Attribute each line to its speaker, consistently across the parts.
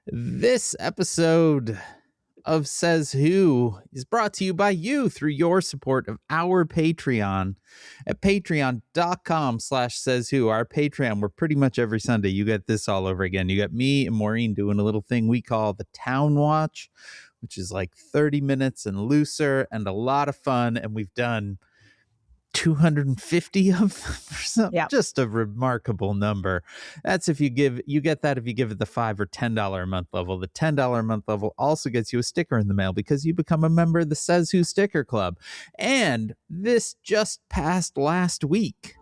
Speaker 1: This episode of Says Who is brought to you by you through your support of our Patreon at patreon.com/sayswho. Our Patreon, where pretty much every Sunday you get this all over again. You got me and Maureen doing a little thing we call the Town Watch, which is like 30 minutes and looser and a lot of fun. And we've done 250 of them or something.
Speaker 2: Yep.
Speaker 1: Just a remarkable number. That's if you get that if you give it the $5 or $10 a month level. The $10 a month level also gets you a sticker in the mail because you become a member of the Says Who Sticker Club. And this just passed last week.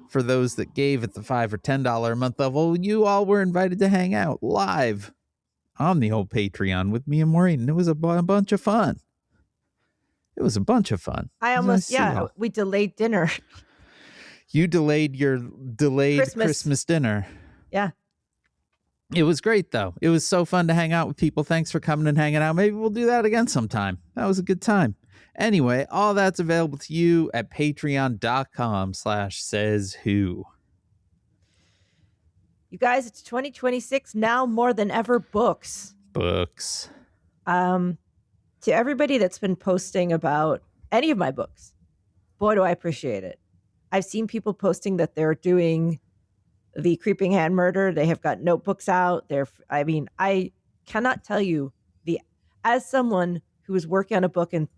Speaker 1: For those that gave it the $5 or $10 a month level, you all were invited to hang out live on the old Patreon with me and Maureen. And it was a bunch of fun. It was a bunch of fun.
Speaker 2: We delayed dinner.
Speaker 1: You delayed your Christmas dinner.
Speaker 2: Yeah.
Speaker 1: It was great, though. It was so fun to hang out with people. Thanks for coming and hanging out. Maybe we'll do that again sometime. That was a good time. Anyway, all that's available to you at patreon.com/sayswho.
Speaker 2: You guys, it's 2026 now more than ever. Books. To everybody that's been posting about any of my books, boy, do I appreciate it. I've seen people posting that they're doing the Creeping Hand Murder. They have got notebooks out. I cannot tell you, as someone who is working on a book and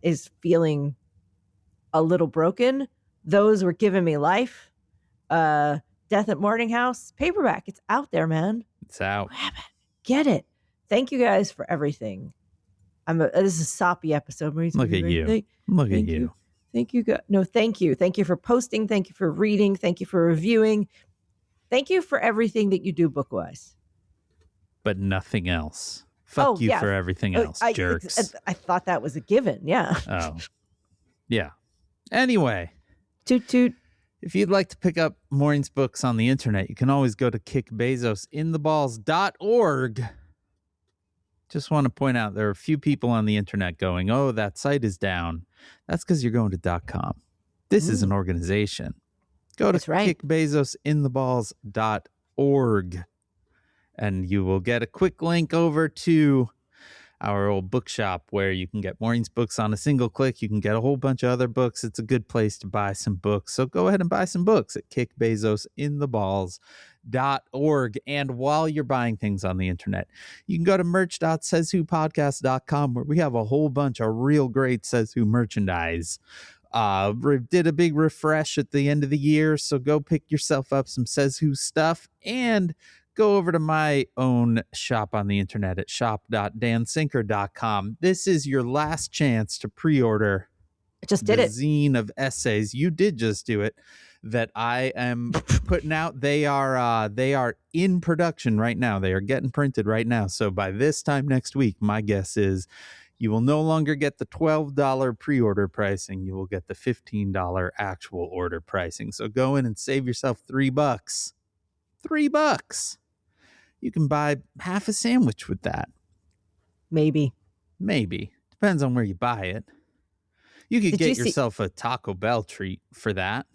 Speaker 2: is feeling a little broken, those were giving me life. Death at Morning House, paperback. It's out there, man.
Speaker 1: It's out.
Speaker 2: Grab it. Get it. Thank you guys for everything. This is a soppy episode.
Speaker 1: Look at you. Look at you.
Speaker 2: Thank you. No, thank you. Thank you for posting. Thank you for reading. Thank you for reviewing. Thank you for everything that you do book-wise.
Speaker 1: But nothing else. Fuck you for everything else, jerks.
Speaker 2: I thought that was a given. Yeah.
Speaker 1: Oh. Yeah. Anyway.
Speaker 2: Toot toot.
Speaker 1: If you'd like to pick up Maureen's books on the internet, you can always go to kickbezosintheballs.org. Just want to point out there are a few people on the internet going, oh, that site is down. That's because you're going to .com. This is an organization. Go to kickbezosintheballs.org and you will get a quick link over to our old bookshop where you can get Maureen's books on a single click. You can get a whole bunch of other books. It's a good place to buy some books. So go ahead and buy some books at kickbezosintheballs.org. And while you're buying things on the internet, you can go to merch.sayswhopodcast.com where we have a whole bunch of real great Says Who merchandise. Did a big refresh at the end of the year, so go pick yourself up some Says Who stuff and go over to my own shop on the internet at shop.dansinker.com. This is your last chance to pre-order the zine of essays. You did just do it. That I am putting out. They are in production right now. They are getting printed right now. So by this time next week, my guess is you will no longer get the $12 pre-order pricing. You will get the $15 actual order pricing. So go in and save yourself $3. $3. You can buy half a sandwich with that.
Speaker 2: Maybe.
Speaker 1: Depends on where you buy it. You could get yourself a Taco Bell treat for that.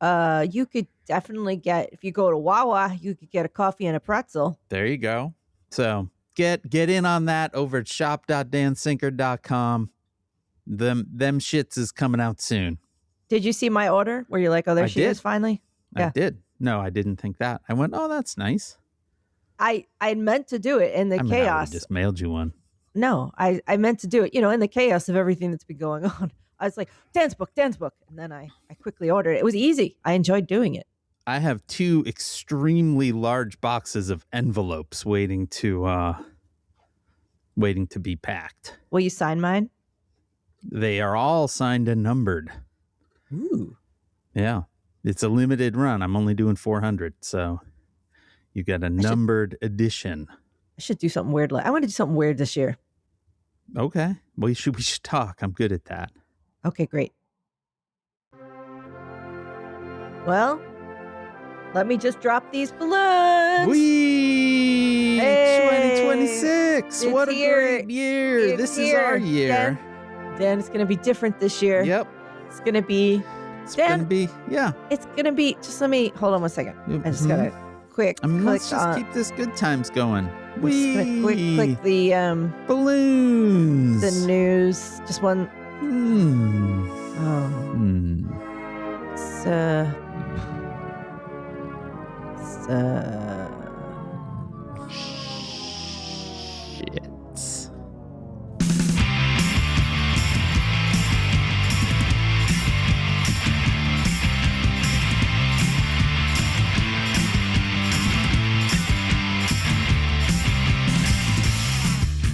Speaker 2: You could definitely get, if you go to Wawa, you could get a coffee and a pretzel.
Speaker 1: There you go. So get in on that over at shop.dansinker.com. Them shits is coming out soon.
Speaker 2: Did you see my order where you're like, oh, there she is finally?
Speaker 1: Yeah. I did. No, I didn't think that. I went, oh, that's nice.
Speaker 2: I meant to do it in the chaos.
Speaker 1: I just mailed you one.
Speaker 2: No, I meant to do it, in the chaos of everything that's been going on. I was like, Dan's book. And then I quickly ordered it. It was easy. I enjoyed doing it.
Speaker 1: I have 2 extremely large boxes of envelopes waiting to be packed.
Speaker 2: Will you sign mine?
Speaker 1: They are all signed and numbered.
Speaker 2: Ooh.
Speaker 1: Yeah. It's a limited run. I'm only doing 400, so you get a numbered edition.
Speaker 2: I should do something weird. I want to do something weird this year.
Speaker 1: Okay. Well, we should talk. I'm good at that.
Speaker 2: Okay, great. Well, let me just drop these balloons.
Speaker 1: Whee! Hey, 2026. What a great year.
Speaker 2: This
Speaker 1: is our year.
Speaker 2: Dan, it's going to be different this year.
Speaker 1: Yep.
Speaker 2: It's going to be...
Speaker 1: It's going to be, yeah.
Speaker 2: It's going to be... Just let me... Hold on one second. I just got to quick
Speaker 1: I mean,
Speaker 2: click
Speaker 1: let's just
Speaker 2: on.
Speaker 1: keep this good times going.
Speaker 2: I'm just gonna quick click the
Speaker 1: balloons.
Speaker 2: the news. Just one.
Speaker 1: Hmm.
Speaker 2: Oh,
Speaker 1: Hmm.
Speaker 2: it's
Speaker 1: Shit.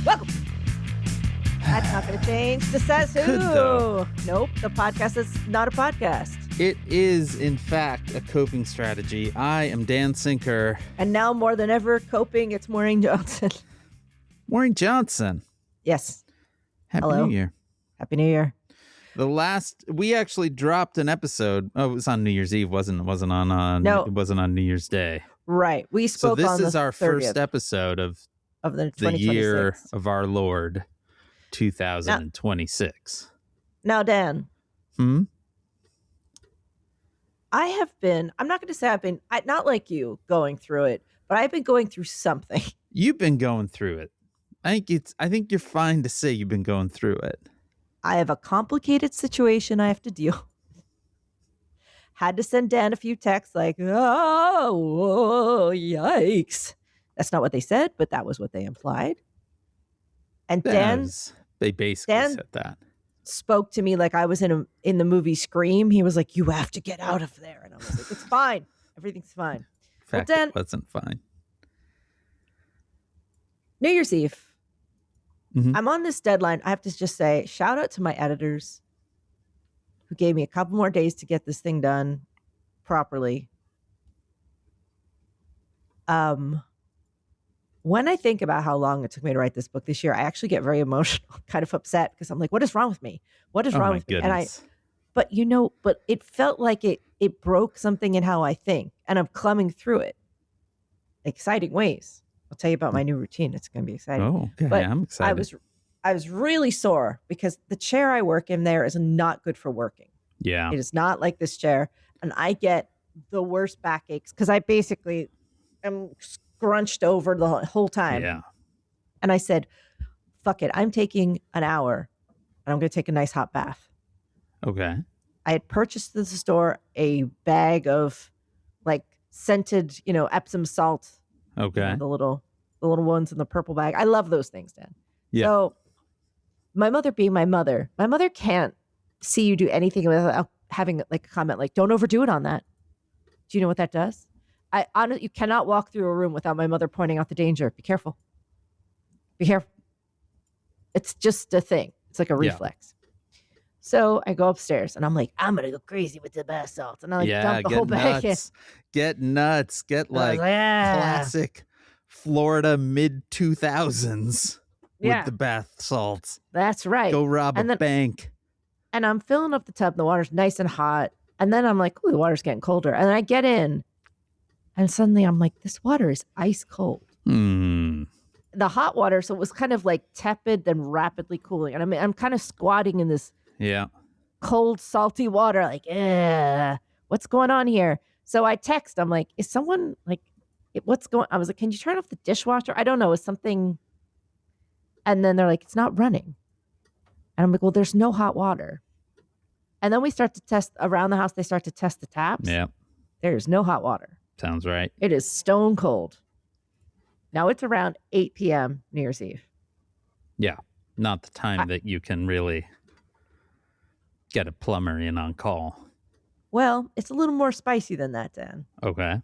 Speaker 2: welcome. That's not going to change. The Says Who.
Speaker 1: Could, though.
Speaker 2: Nope. The podcast is not a podcast.
Speaker 1: It is, in fact, a coping strategy. I am Dan Sinker.
Speaker 2: And now more than ever, coping. It's Maureen Johnson.
Speaker 1: Maureen Johnson.
Speaker 2: Yes.
Speaker 1: Happy
Speaker 2: Hello.
Speaker 1: New Year.
Speaker 2: Happy New Year.
Speaker 1: We actually dropped an episode. Oh, it was on New Year's Eve. It wasn't on.
Speaker 2: No.
Speaker 1: It wasn't on New Year's Day.
Speaker 2: Right. We
Speaker 1: So
Speaker 2: spoke
Speaker 1: this
Speaker 2: on
Speaker 1: is
Speaker 2: the
Speaker 1: our
Speaker 2: 30th
Speaker 1: first episode of
Speaker 2: of the
Speaker 1: the
Speaker 2: 2026.
Speaker 1: year of our Lord, 2026.
Speaker 2: Now, Dan,
Speaker 1: Hmm.
Speaker 2: I have been, I'm not going to say not like you going through it, but I've been going through something.
Speaker 1: You've been going through it. I think you're fine to say you've been going through it.
Speaker 2: I have a complicated situation I have to deal with. Had to send Dan a few texts like, oh, whoa, yikes. That's not what they said, but that was what they implied. And Dan
Speaker 1: They basically
Speaker 2: Dan-
Speaker 1: said that.
Speaker 2: spoke to me like I was in the movie Scream. He was like, you have to get out of there. And I was like, it's fine. Everything's fine.
Speaker 1: In fact,
Speaker 2: Dan-
Speaker 1: it wasn't fine.
Speaker 2: New Year's Eve.
Speaker 1: Mhm.
Speaker 2: I'm on this deadline. I have to just say, shout out to my editors who gave me a couple more days to get this thing done properly. When I think about how long it took me to write this book this year, I actually get very emotional, kind of upset because I'm like, what is wrong with me? What is
Speaker 1: Oh
Speaker 2: wrong
Speaker 1: my
Speaker 2: with me?
Speaker 1: goodness.
Speaker 2: But it felt like it broke something in how I think, and I'm clumbing through it. Exciting ways. I'll tell you about my new routine. It's going to be exciting.
Speaker 1: Oh, okay.
Speaker 2: But
Speaker 1: I'm excited.
Speaker 2: I was really sore because the chair I work in there is not good for working.
Speaker 1: Yeah.
Speaker 2: It is not like this chair, and I get the worst backaches because I basically am scrunched over the whole time.
Speaker 1: Yeah.
Speaker 2: And I said, "Fuck it, I'm taking an hour, and I'm going to take a nice hot bath."
Speaker 1: Okay.
Speaker 2: I had purchased at the store a bag of like scented, Epsom salt.
Speaker 1: Okay.
Speaker 2: The little ones in the purple bag. I love those things, Dan.
Speaker 1: Yeah.
Speaker 2: So my mother being my mother can't see you do anything without having like a comment like, don't overdo it on that. Do you know what that does? You cannot walk through a room without my mother pointing out the danger. Be careful. Be careful. It's just a thing. It's like a
Speaker 1: Yeah.
Speaker 2: reflex. So I go upstairs and I'm like, I'm going to go crazy with the bath salts. And I dump the whole bag in.
Speaker 1: nuts. Get nuts. Get
Speaker 2: And I was
Speaker 1: like
Speaker 2: "Ah."
Speaker 1: classic Florida mid 2000s
Speaker 2: Yeah.
Speaker 1: with the bath salts.
Speaker 2: That's right.
Speaker 1: Go rob
Speaker 2: And
Speaker 1: a
Speaker 2: then-
Speaker 1: bank.
Speaker 2: And I'm filling up the tub. The water's nice and hot. And then I'm like, ooh, the water's getting colder. And then I get in. And suddenly I'm like, this water is ice cold.
Speaker 1: Hmm.
Speaker 2: The hot water, so it was kind of like tepid, then rapidly cooling. And I'm kind of squatting in this
Speaker 1: Yeah.
Speaker 2: cold, salty water, like, what's going on here? So I text. I'm like, is someone like, what's going? I was like, can you turn off the dishwasher? I don't know. Is something? And then they're like, it's not running. And I'm like, well, there's no hot water. And then we start to test around the house. They start to test the taps.
Speaker 1: Yeah.
Speaker 2: There's no hot water.
Speaker 1: Sounds right.
Speaker 2: It is stone cold. Now it's around 8 p.m. New Year's Eve.
Speaker 1: Yeah. Not the time that you can really get a plumber in on call.
Speaker 2: Well, it's a little more spicy than that, Dan,
Speaker 1: Okay.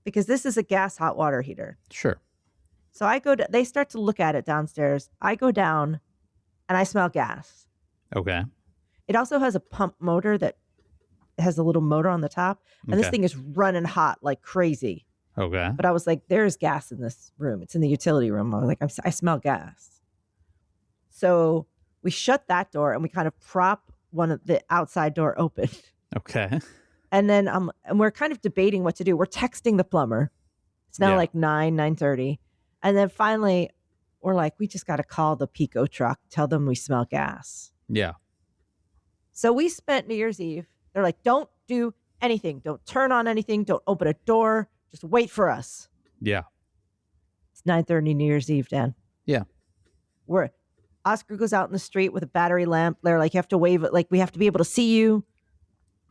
Speaker 2: because this is a gas hot water heater.
Speaker 1: Sure.
Speaker 2: So I go, they start to look at it downstairs. I go down and I smell gas.
Speaker 1: Okay.
Speaker 2: It also has a pump motor that has a little motor on the top. And this
Speaker 1: Okay.
Speaker 2: thing is running hot like crazy.
Speaker 1: Okay.
Speaker 2: But I was like, there's gas in this room. It's in the utility room. I was like, I smell gas. So we shut that door and we kind of prop one of the outside door open.
Speaker 1: Okay.
Speaker 2: And then and we're kind of debating what to do. We're texting the plumber. It's now
Speaker 1: Yeah.
Speaker 2: like 9:30. And then finally we're like, we just got to call the Pico truck, tell them we smell gas.
Speaker 1: Yeah.
Speaker 2: So we spent New Year's Eve. They're like, don't do anything. Don't turn on anything. Don't open a door. Just wait for us.
Speaker 1: Yeah.
Speaker 2: It's 9:30 New Year's Eve, Dan.
Speaker 1: Yeah.
Speaker 2: Oscar goes out in the street with a battery lamp. They're like, you have to wave it. Like, we have to be able to see you.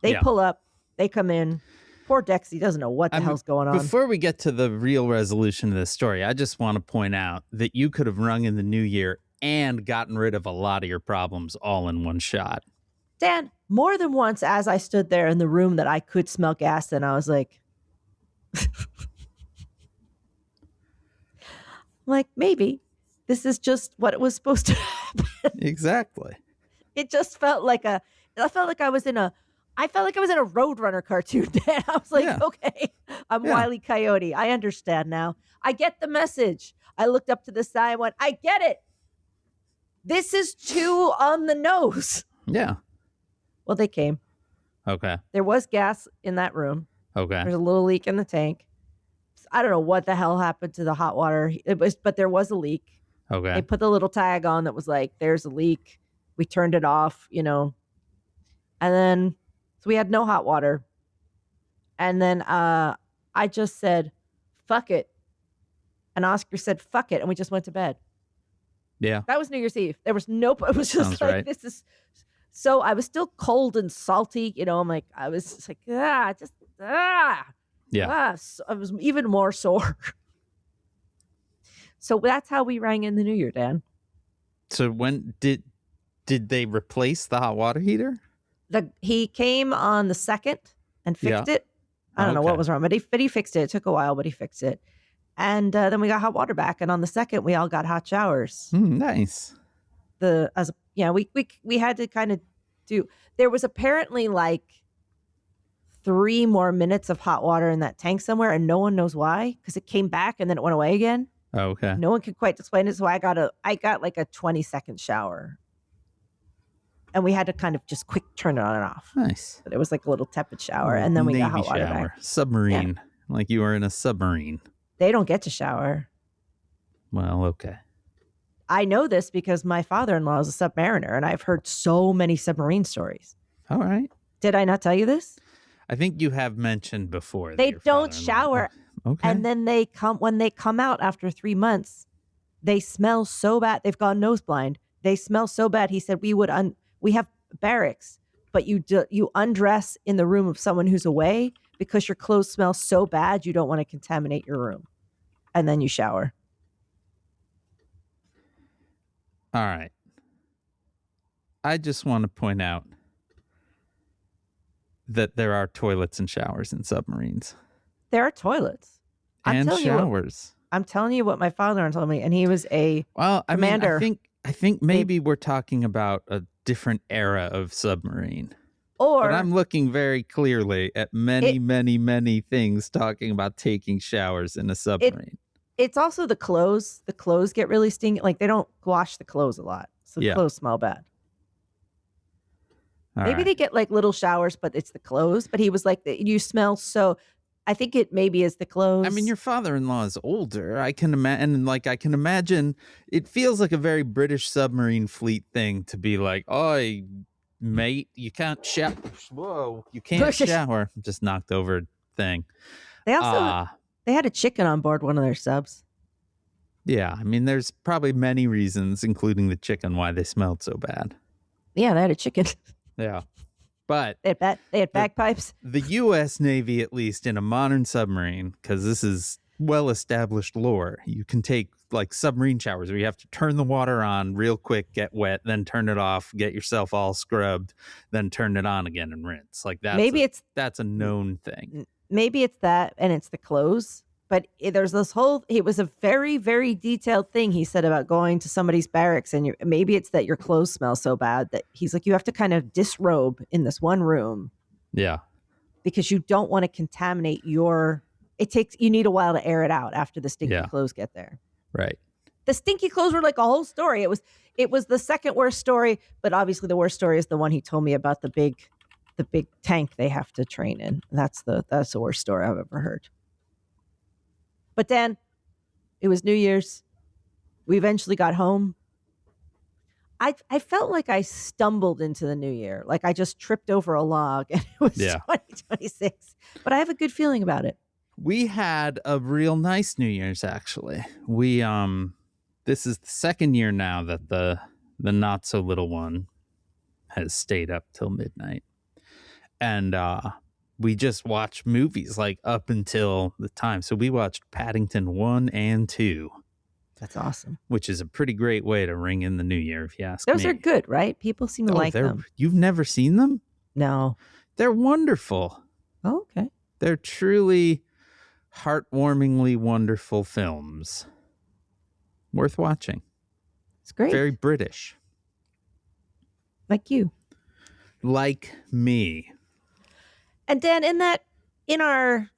Speaker 2: They pull up. They come in. Poor Dexy doesn't know what the hell's going on.
Speaker 1: Before we get to the real resolution of this story, I just want to point out that you could have rung in the new year and gotten rid of a lot of your problems all in one shot.
Speaker 2: Dan, more than once as I stood there in the room that I could smell gas in, I was like, maybe this is just what it was supposed to happen.
Speaker 1: Exactly.
Speaker 2: It just felt like I felt like I was in a Roadrunner cartoon, Dan. I was like, okay, I'm Wile E. Coyote. I understand now. I get the message. I looked up to the side and went, I get it. This is too on the nose.
Speaker 1: Yeah.
Speaker 2: Well, they came.
Speaker 1: Okay.
Speaker 2: There was gas in that room.
Speaker 1: Okay.
Speaker 2: There's a little leak in the tank. I don't know what the hell happened to the hot water. But there was a leak.
Speaker 1: Okay.
Speaker 2: They put the little tag on that was like, there's a leak. We turned it off, And then, so we had no hot water. And then I just said, fuck it. And Oscar said, fuck it. And we just went to bed.
Speaker 1: Yeah.
Speaker 2: That was New Year's Eve. There was no, it was just
Speaker 1: Sounds
Speaker 2: like,
Speaker 1: right.
Speaker 2: this is, so I was still cold and salty. I'm like, I was just like,
Speaker 1: Yeah.
Speaker 2: So I was even more sore. So that's how we rang in the new year, Dan.
Speaker 1: So when did they replace the hot water heater?
Speaker 2: He came on the 2nd and fixed it. I don't know what was wrong, but he fixed it. It took a while, but he fixed it. And then we got hot water back. And on the 2nd, we all got hot showers.
Speaker 1: Nice.
Speaker 2: We had to kind of there was apparently like 3 more minutes of hot water in that tank somewhere, and no one knows why, because it came back and then it went away again.
Speaker 1: Okay.
Speaker 2: No one could quite explain it. So I got like a 20-second shower, and we had to kind of just quick turn it on and off.
Speaker 1: Nice.
Speaker 2: But it was like a little tepid shower, and then we got hot water back.
Speaker 1: Submarine. Like you were in a submarine.
Speaker 2: They don't get to shower.
Speaker 1: Well, okay.
Speaker 2: I know this because my father-in-law is a submariner, and I've heard so many submarine stories.
Speaker 1: All right.
Speaker 2: Did I not tell you this?
Speaker 1: I think you have mentioned before.
Speaker 2: They don't shower.
Speaker 1: Okay.
Speaker 2: And then when they come out after 3 months, they smell so bad. They've gone nose blind. They smell so bad. He said, we have barracks, but you undress in the room of someone who's away because your clothes smell so bad. You don't want to contaminate your room. And then you shower.
Speaker 1: All right. I just want to point out that there are toilets and showers in submarines.
Speaker 2: There are toilets.
Speaker 1: And showers.
Speaker 2: I'm telling you what my father told me, and he was a commander.
Speaker 1: I think maybe we're talking about a different era of submarine. But I'm looking very clearly at many things talking about taking showers in a submarine.
Speaker 2: It's also the clothes. The clothes get really stinky. Like, they don't wash the clothes a lot. So the clothes smell bad. Maybe they get like little showers, but it's the clothes. But he was like, you smell so... I think it maybe is the clothes.
Speaker 1: I mean, your father-in-law is older. I can imagine it feels like a very British submarine fleet thing to be like, "Oi, mate, you can't shower. Whoa, you can't shower." Just knocked over thing.
Speaker 2: They also they had a chicken on board one of their subs.
Speaker 1: Yeah, I mean, there's probably many reasons, including the chicken, why they smelled so bad.
Speaker 2: Yeah, they had a chicken.
Speaker 1: Yeah. But
Speaker 2: they had bagpipes.
Speaker 1: The U.S. Navy, at least in a modern submarine, because this is well-established lore, you can take like submarine showers where you have to turn the water on real quick, get wet, then turn it off, get yourself all scrubbed, then turn it on again and rinse. Like that's a known thing.
Speaker 2: Maybe it's that, and it's the clothes. But there's this it was a very, very detailed thing he said about going to somebody's barracks. And maybe it's that your clothes smell so bad that he's like, you have to kind of disrobe in this one room.
Speaker 1: Yeah. Because
Speaker 2: you don't want to contaminate you need a while to air it out after the stinky clothes get there.
Speaker 1: Right.
Speaker 2: The stinky clothes were like a whole story. It was the second worst story, but obviously the worst story is the one he told me about the big tank they have to train in. That's the worst story I've ever heard. But then it was New Year's. We eventually got home. I felt like I stumbled into the new year. Like I just tripped over a log and it was 2026. But I have a good feeling about it.
Speaker 1: We had a real nice New Year's, actually. We this is the second year now that the not so little one has stayed up till midnight. And we just watched movies like up until the time. So we watched Paddington 1 and 2.
Speaker 2: That's awesome.
Speaker 1: Which is a pretty great way to ring in the new year, if you ask
Speaker 2: Those
Speaker 1: me.
Speaker 2: are good, right? People seem to like them.
Speaker 1: You've never seen them?
Speaker 2: No.
Speaker 1: They're wonderful.
Speaker 2: Oh, okay.
Speaker 1: They're truly heartwarmingly wonderful films. Worth watching.
Speaker 2: It's great.
Speaker 1: Very British.
Speaker 2: Like you.
Speaker 1: Like me.
Speaker 2: And Dan, in our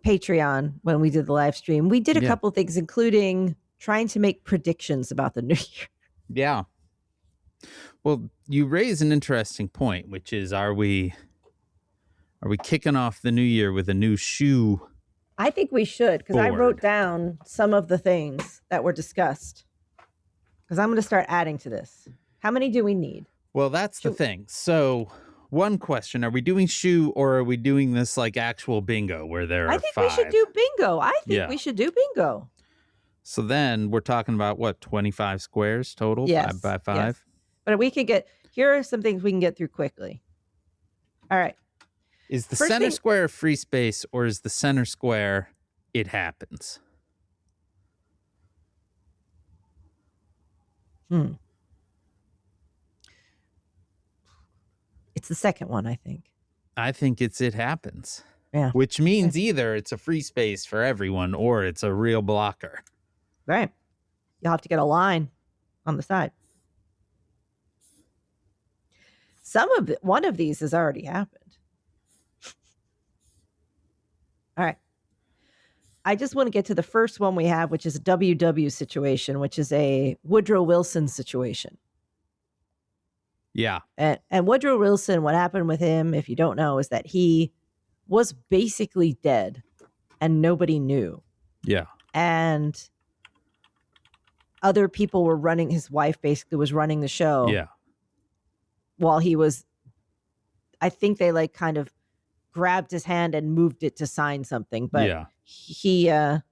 Speaker 2: Patreon, when we did the live stream, we did a couple things, including trying to make predictions about the new year.
Speaker 1: Yeah. Well, you raise an interesting point, which is, are we kicking off the new year with a new shoe?
Speaker 2: I think we should, because I wrote down some of the things that were discussed. Because I'm going to start adding to this. How many do we need?
Speaker 1: Well, that's the thing. So, one question, are we doing shoe or are we doing this like actual bingo where there are 5?
Speaker 2: I think we should do bingo. I think we should do bingo.
Speaker 1: So then we're talking about what, 25 squares total?
Speaker 2: Yes.
Speaker 1: 5 by 5?
Speaker 2: Yes. But we could here are some things we can get through quickly. All right.
Speaker 1: Is the center square a free space or is the center square it happens?
Speaker 2: It's the second one, I think.
Speaker 1: I think it's it happens.
Speaker 2: Yeah.
Speaker 1: Which means either it's a free space for everyone or it's a real blocker.
Speaker 2: Right. You'll have to get a line on the side. One of these has already happened. All right. I just want to get to the first one we have, which is a WW situation, which is a Woodrow Wilson situation.
Speaker 1: Yeah.
Speaker 2: And Woodrow Wilson, what happened with him, if you don't know, is that he was basically dead and nobody knew.
Speaker 1: Yeah.
Speaker 2: And other people were running, his wife basically was running the show.
Speaker 1: Yeah.
Speaker 2: While he was, I think they like kind of grabbed his hand and moved it to sign something. But he, we're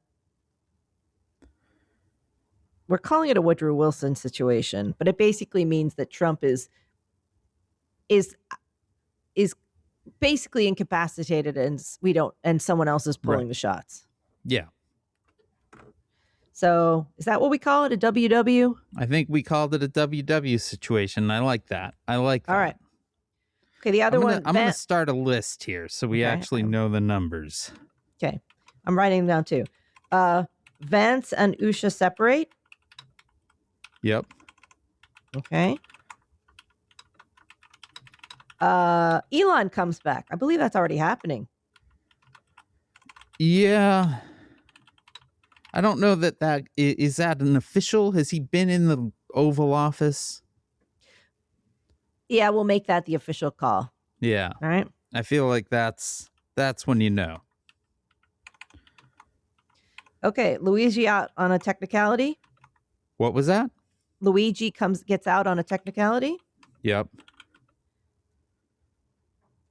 Speaker 2: calling it a Woodrow Wilson situation, but it basically means that Trump is basically incapacitated and someone else is pulling the shots.
Speaker 1: Yeah.
Speaker 2: So is that what we call it? A WW?
Speaker 1: I think we called it a WW situation. I like that. All right.
Speaker 2: Okay. The other one.
Speaker 1: I'm going to start a list here so we actually know the numbers.
Speaker 2: Okay. I'm writing them down too. Vance and Usha separate.
Speaker 1: Yep.
Speaker 2: Okay. Elon comes back. I believe that's already happening.
Speaker 1: Yeah. I don't know that is that an official? Has he been in the Oval Office?
Speaker 2: Yeah, we'll make that the official call.
Speaker 1: Yeah.
Speaker 2: All right.
Speaker 1: I feel like that's when you know.
Speaker 2: Okay, Luigi out on a technicality.
Speaker 1: What was that?
Speaker 2: Luigi gets out on a technicality.
Speaker 1: Yep.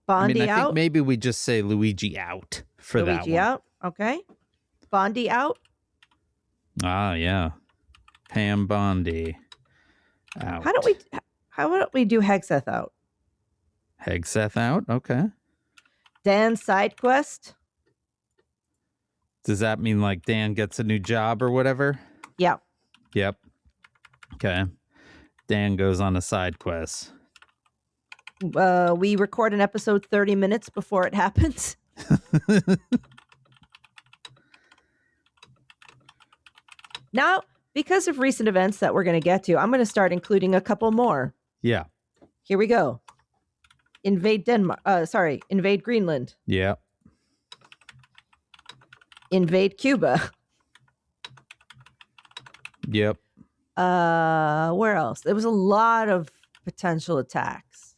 Speaker 2: Bondi
Speaker 1: I think maybe we just say Luigi out for that one.
Speaker 2: Luigi out. Okay. Bondi out.
Speaker 1: Ah, yeah. Pam Bondi out.
Speaker 2: How don't we do Hegseth out?
Speaker 1: Hegseth out. Okay.
Speaker 2: Dan's side quest.
Speaker 1: Does that mean like Dan gets a new job or whatever?
Speaker 2: Yeah.
Speaker 1: Yep. Okay. Dan goes on a side quest.
Speaker 2: We record an episode 30 minutes before it happens. Now, because of recent events that we're going to get to, I'm going to start including a couple more.
Speaker 1: Yeah.
Speaker 2: Here we go. Invade Greenland.
Speaker 1: Yeah.
Speaker 2: Invade Cuba.
Speaker 1: Yep.
Speaker 2: Where else? There was a lot of potential attacks.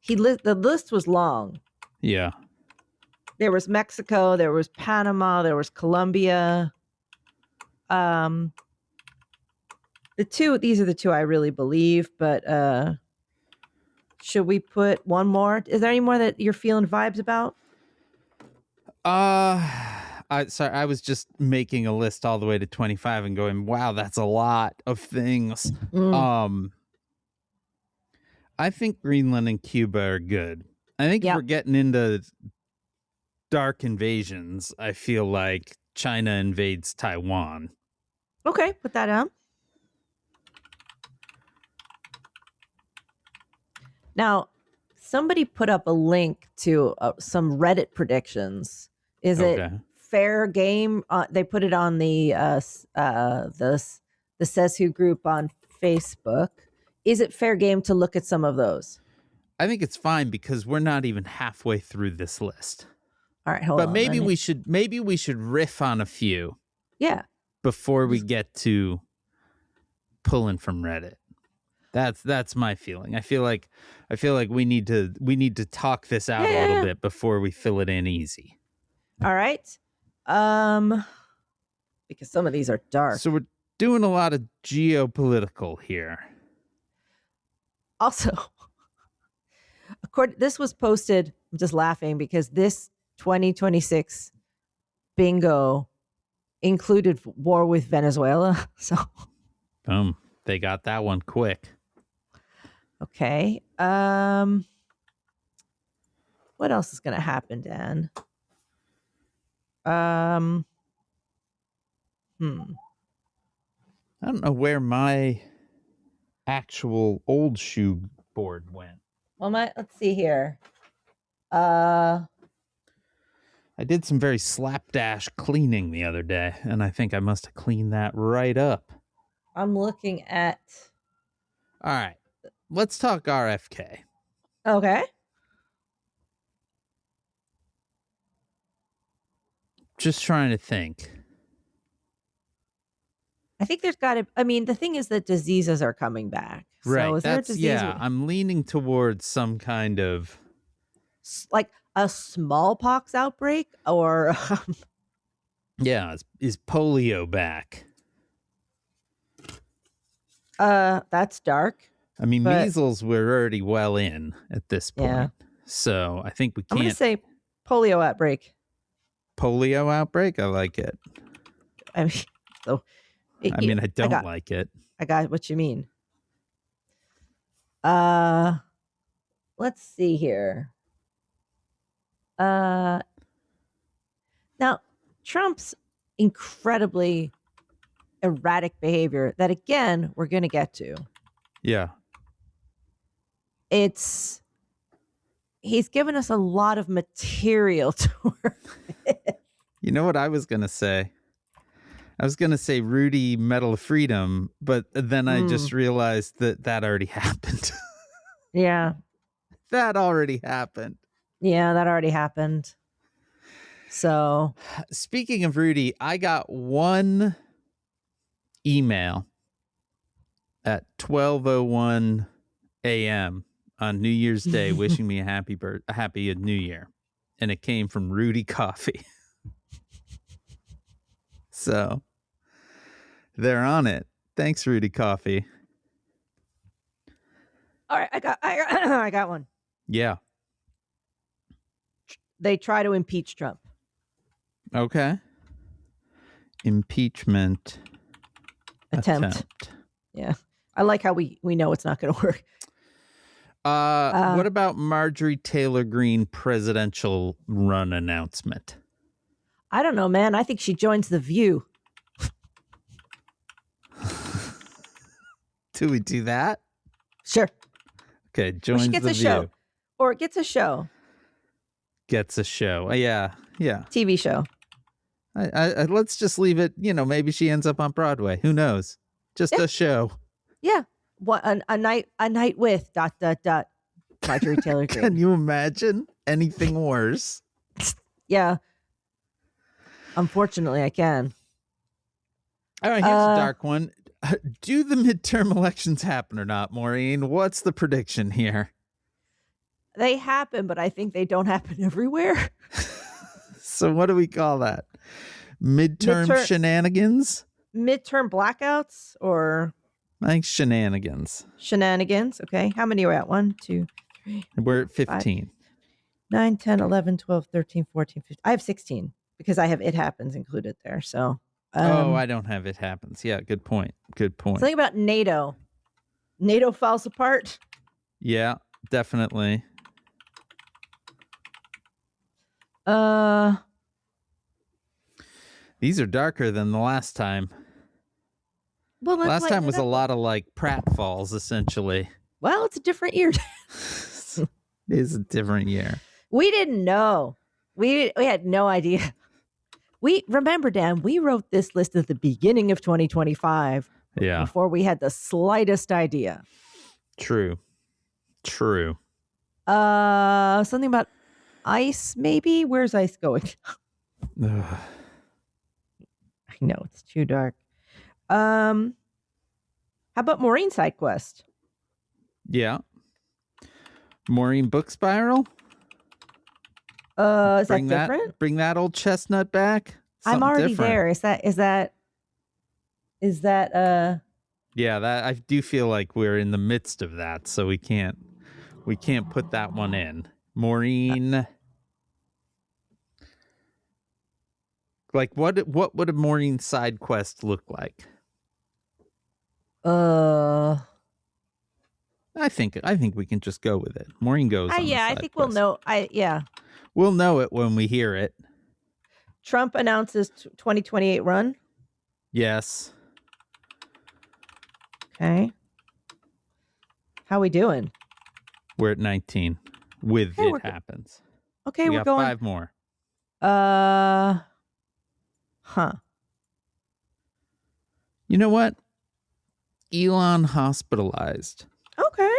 Speaker 2: The list was long.
Speaker 1: Yeah.
Speaker 2: There was Mexico, there was Panama, there was Colombia. These are the two I really believe, but Should we put one more? Is there any more that you're feeling vibes about?
Speaker 1: I was just making a list all the way to 25 and going, wow, that's a lot of things. I think Greenland and Cuba are good. I think if we're getting into dark invasions, I feel like China invades Taiwan.
Speaker 2: Okay, put that down. Now, somebody put up a link to some Reddit predictions. Is it fair game? They put it on the Says Who group on Facebook. Is it fair game to look at some of those?
Speaker 1: I think it's fine because we're not even halfway through this list.
Speaker 2: All right, hold on.
Speaker 1: But maybe we should riff on a few.
Speaker 2: Yeah.
Speaker 1: Before we get to pulling from Reddit. That's my feeling. I feel like we need to talk this out a little bit before we fill it in easy.
Speaker 2: All right. Because some of these are dark.
Speaker 1: So we're doing a lot of geopolitical here.
Speaker 2: Also, this was posted, I'm just laughing because this 2026 bingo included war with Venezuela. So
Speaker 1: boom. They got that one quick.
Speaker 2: Okay. What else is going to happen, Dan?
Speaker 1: I don't know where my actual old shoe board went.
Speaker 2: Well, let's see here.
Speaker 1: I did some very slapdash cleaning the other day, and I think I must have cleaned that right up.
Speaker 2: I'm looking at...
Speaker 1: All right. Let's talk RFK.
Speaker 2: Okay.
Speaker 1: Just trying to think.
Speaker 2: I think there's got to... I mean, the thing is that diseases are coming back.
Speaker 1: Right.
Speaker 2: So is there a disease
Speaker 1: I'm leaning towards some kind of...
Speaker 2: like a smallpox outbreak or...
Speaker 1: Yeah. Is polio back?
Speaker 2: That's dark.
Speaker 1: I mean, measles we're already well in at this point. Yeah. So I think we can't...
Speaker 2: I'm going to say polio outbreak.
Speaker 1: Polio outbreak? I like it.
Speaker 2: I mean,
Speaker 1: I don't like it.
Speaker 2: I got what you mean. Let's see here. Now, Trump's incredibly erratic behavior that, again, we're going to get to.
Speaker 1: Yeah.
Speaker 2: He's given us a lot of material to work with.
Speaker 1: You know what I was going to say? I was going to say Rudy Medal of Freedom, but then I just realized that already happened.
Speaker 2: Yeah.
Speaker 1: That already happened.
Speaker 2: Yeah, that already happened. So.
Speaker 1: Speaking of Rudy, I got one email at 12:01 a.m. on New Year's Day wishing me a happy New Year. And it came from Rudy Coffee. So they're on it. Thanks, Rudy Coffee.
Speaker 2: All right, I got one.
Speaker 1: Yeah.
Speaker 2: They try to impeach Trump.
Speaker 1: Okay. Impeachment
Speaker 2: attempt. Yeah. I like how we know it's not going to work.
Speaker 1: What about Marjorie Taylor Greene presidential run announcement?
Speaker 2: I don't know, man. I think she joins The View.
Speaker 1: Do we do that?
Speaker 2: Sure.
Speaker 1: Okay, joins The View.
Speaker 2: Show. Or gets a show.
Speaker 1: Gets a show. Yeah.
Speaker 2: TV show.
Speaker 1: I let's just leave it, maybe she ends up on Broadway. Who knows? Just a show.
Speaker 2: Yeah. What a night with ... Marjorie Taylor Greene.
Speaker 1: Can you imagine anything worse?
Speaker 2: Yeah. Unfortunately, I can.
Speaker 1: All right, here's a dark one. Do the midterm elections happen or not, Maureen? What's the prediction here?
Speaker 2: They happen, but I think they don't happen everywhere.
Speaker 1: So what do we call that? Midterm shenanigans?
Speaker 2: Midterm blackouts or...
Speaker 1: I think shenanigans.
Speaker 2: Shenanigans. Okay. How many are we at? 1, 2,
Speaker 1: We're at 15.
Speaker 2: 9, 10, 11, 12, 13, 14, 15. I have 16 because I have It Happens included there. So,
Speaker 1: I don't have It Happens. Yeah, good point. Good point.
Speaker 2: Something about NATO. NATO falls apart.
Speaker 1: Yeah, definitely. These are darker than the last time.
Speaker 2: Well,
Speaker 1: last time was a lot of like pratfalls, essentially.
Speaker 2: Well, it's a different year.
Speaker 1: It is a different year.
Speaker 2: We didn't know. We had no idea. Remember, Dan, we wrote this list at the beginning of 2025.
Speaker 1: Yeah.
Speaker 2: Before we had the slightest idea.
Speaker 1: True.
Speaker 2: Something about ice, maybe? Where's ice going? I know, it's too dark. How about Maureen Side Quest?
Speaker 1: Yeah. Maureen Book Spiral?
Speaker 2: Is that different?
Speaker 1: Bring that old chestnut back?
Speaker 2: I'm already there. Is that
Speaker 1: Yeah, that I do feel like we're in the midst of that, so we can't put that one in. Maureen, like what would a Maureen side quest look like?
Speaker 2: I
Speaker 1: think we can just go with it. Maureen goes on
Speaker 2: yeah, I think quest. We'll know.
Speaker 1: We'll know it when we hear it.
Speaker 2: Trump announces 2028 run.
Speaker 1: Yes.
Speaker 2: Okay. How we doing?
Speaker 1: We're at 19 with It Happens.
Speaker 2: Okay, we're
Speaker 1: got
Speaker 2: going
Speaker 1: 5 more. You know what? Elon hospitalized.
Speaker 2: Okay.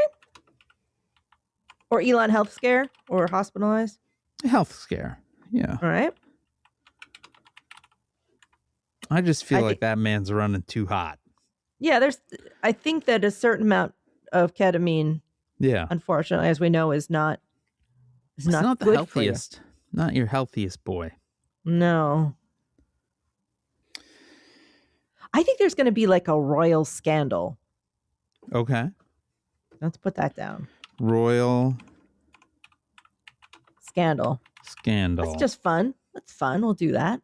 Speaker 2: Or Elon health scare or hospitalized?
Speaker 1: Health scare. Yeah.
Speaker 2: All right.
Speaker 1: I just feel like that man's running too hot.
Speaker 2: Yeah, I think that a certain amount of ketamine, unfortunately, as we know, is not
Speaker 1: the
Speaker 2: good
Speaker 1: healthiest. Not your healthiest boy.
Speaker 2: No. I think there's going to be like a royal scandal.
Speaker 1: Okay.
Speaker 2: Let's put that down.
Speaker 1: Royal
Speaker 2: scandal.
Speaker 1: That's
Speaker 2: just fun. That's fun. We'll do that.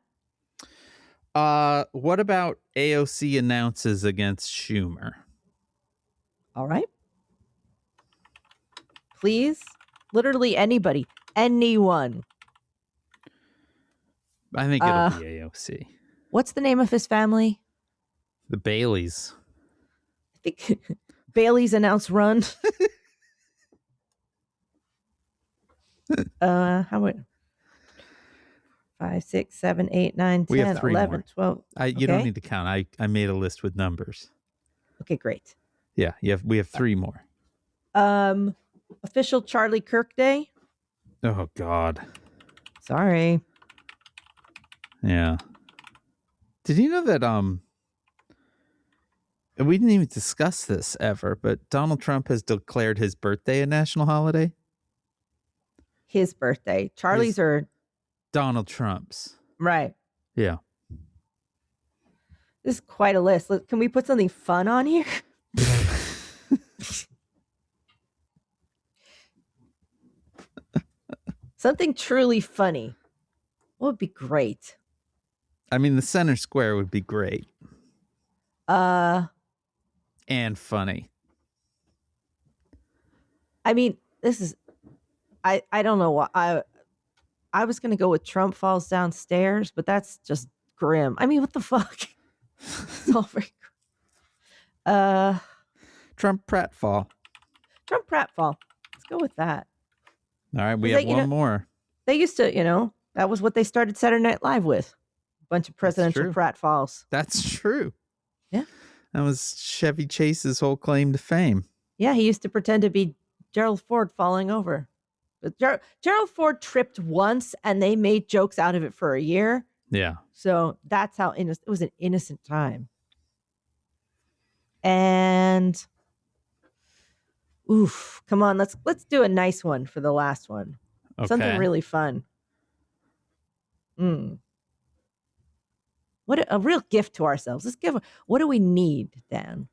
Speaker 1: What about AOC announces against Schumer?
Speaker 2: All right. Please. Literally anybody. Anyone.
Speaker 1: I think it'll be AOC.
Speaker 2: What's the name of his family?
Speaker 1: The Baileys.
Speaker 2: I think Bailey's announced run. How many? 5, 6, 7, 8, 9, 10, 11, more. 12.
Speaker 1: You don't need to count. I made a list with numbers.
Speaker 2: Okay, great.
Speaker 1: Yeah, we have 3 more.
Speaker 2: Official Charlie Kirk Day.
Speaker 1: Oh God.
Speaker 2: Sorry.
Speaker 1: Yeah. Did you know that we didn't even discuss this ever, but Donald Trump has declared his birthday a national holiday?
Speaker 2: His birthday. Charlie's are
Speaker 1: Donald Trump's.
Speaker 2: Right.
Speaker 1: Yeah.
Speaker 2: This is quite a list. Can we put something fun on here? Something truly funny. What would be great?
Speaker 1: I mean, the center square would be great. And funny.
Speaker 2: I mean, this is I don't know what I was gonna go with Trump falls downstairs, but that's just grim. I mean, what the fuck? It's all very
Speaker 1: Trump pratfall.
Speaker 2: Trump pratfall. Let's go with that.
Speaker 1: All right, we have one more.
Speaker 2: They used to, that was what they started Saturday Night Live with. A bunch of presidential pratfalls.
Speaker 1: That's true.
Speaker 2: Yeah.
Speaker 1: That was Chevy Chase's whole claim to fame.
Speaker 2: Yeah, he used to pretend to be Gerald Ford falling over. But Gerald Ford tripped once and they made jokes out of it for a year.
Speaker 1: Yeah.
Speaker 2: So that's how it was an innocent time. And oof, come on, let's do a nice one for the last one. Okay. Something really fun. What a real gift to ourselves. Let's give. What do we need, Dan?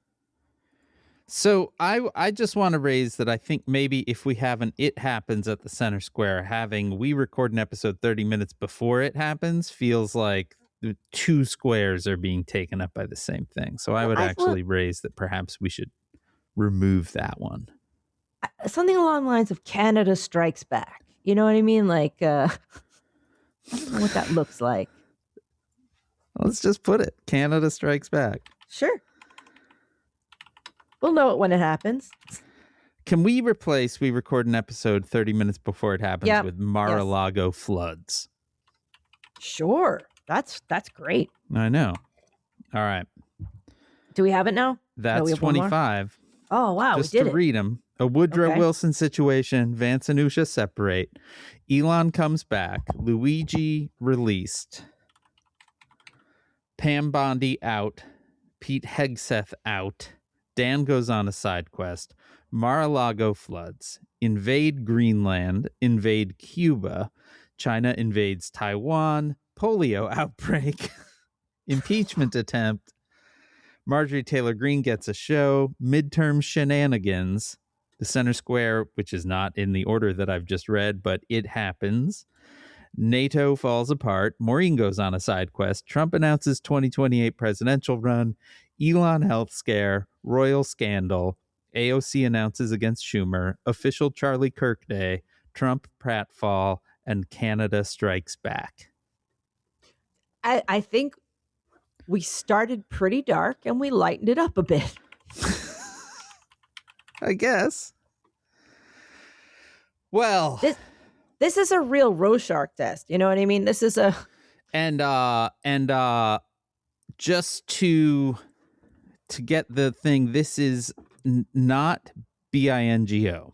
Speaker 1: So I just want to raise that I think maybe if we have an It Happens at the Center Square, we record an episode 30 minutes before it happens feels like the two squares are being taken up by the same thing. So I
Speaker 2: Well,
Speaker 1: would
Speaker 2: I
Speaker 1: actually raise that perhaps we should remove that one.
Speaker 2: something along the lines of Canada Strikes Back. You know what I mean? Like, I don't know what that looks like.
Speaker 1: Let's just put it. Canada Strikes Back.
Speaker 2: Sure. We'll know it when it happens.
Speaker 1: Can we replace we record an episode 30 minutes before it happens
Speaker 2: Yep.
Speaker 1: with Mar-a-Lago floods?
Speaker 2: Sure. That's great.
Speaker 1: I know. All right.
Speaker 2: Do we have it now?
Speaker 1: That's
Speaker 2: we have one more?
Speaker 1: 25.
Speaker 2: Oh, wow.
Speaker 1: Just
Speaker 2: we did
Speaker 1: to
Speaker 2: it.
Speaker 1: read them. A Woodrow
Speaker 2: Okay.
Speaker 1: Wilson situation. Vance and Usha separate. Elon comes back. Luigi released. Pam Bondi out. Pete Hegseth out. Dan goes on a side quest. Mar-a-Lago floods. Invade Greenland. Invade Cuba. China invades Taiwan. Polio outbreak. Impeachment attempt. Marjorie Taylor Greene gets a show. Midterm shenanigans. The Center Square, which is not in the order that I've just read, but it happens. NATO falls apart. Maureen goes on a side quest. Trump announces 2028 presidential run. Elon health scare. Royal scandal. AOC announces against Schumer. Official Charlie Kirk Day. Trump pratfall. And Canada strikes back.
Speaker 2: I think we started pretty dark and we lightened it up a bit.
Speaker 1: I guess. Well,
Speaker 2: This is a real Rorschach test. You know what I mean? This is a
Speaker 1: and just to get the thing, this is not BINGO.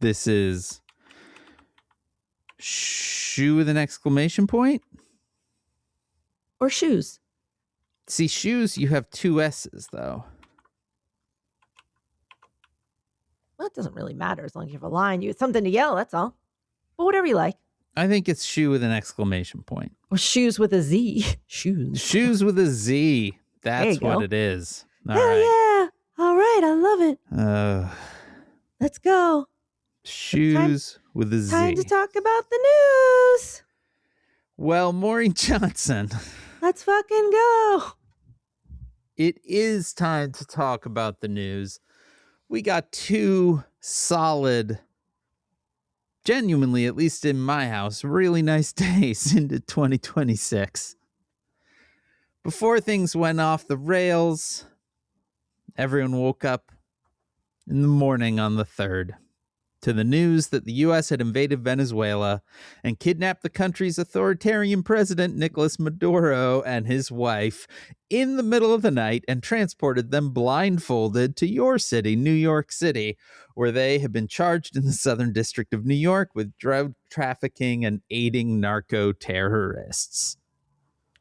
Speaker 1: This is shoe with an exclamation point.
Speaker 2: or shoes.
Speaker 1: See, shoes, you have two S's though.
Speaker 2: Well, it doesn't really matter as long as you have a line. You something to yell. That's all. But whatever you like.
Speaker 1: I think it's shoe with an exclamation point.
Speaker 2: Or shoes with a Z. Shoes.
Speaker 1: Shoes with a Z. That's
Speaker 2: you
Speaker 1: what
Speaker 2: go.
Speaker 1: it is. All
Speaker 2: Hell
Speaker 1: right.
Speaker 2: yeah! All right, I love it. Let's go.
Speaker 1: Shoes with a Z.
Speaker 2: Time to talk about the news.
Speaker 1: Well, Maureen Johnson,
Speaker 2: Let's fucking go.
Speaker 1: it is time to talk about the news. We got two solid, genuinely, at least in my house, really nice days into 2026. Before things went off the rails, everyone woke up in the morning on the 3rd to the news that the U.S. had invaded Venezuela and kidnapped the country's authoritarian president, Nicolas Maduro, and his wife in the middle of the night and transported them blindfolded to your city, New York City, where they have been charged in the Southern District of New York with drug trafficking and aiding narco-terrorists.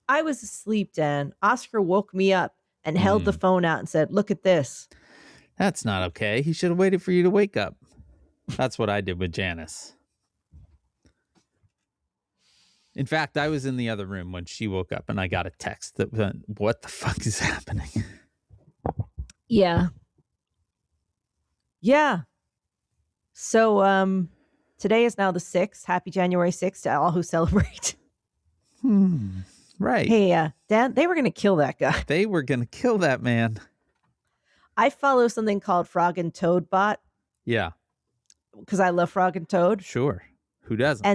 Speaker 2: I was asleep, Dan. Oscar woke me up and held the phone out and said, "Look at this."
Speaker 1: That's not okay. He should have waited for you to wake up. That's what I did with Janice. In fact, I was in the other room when she woke up and I got a text that went, "What the fuck is happening?"
Speaker 2: Yeah. Yeah. So today is now the 6th. Happy January 6th to all who celebrate.
Speaker 1: Right.
Speaker 2: Hey, Dan, they were going to kill that guy.
Speaker 1: They were going to kill that man.
Speaker 2: I follow something called Frog and Toad Bot
Speaker 1: Yeah,
Speaker 2: because I love Frog and Toad.
Speaker 1: sure. Who doesn't?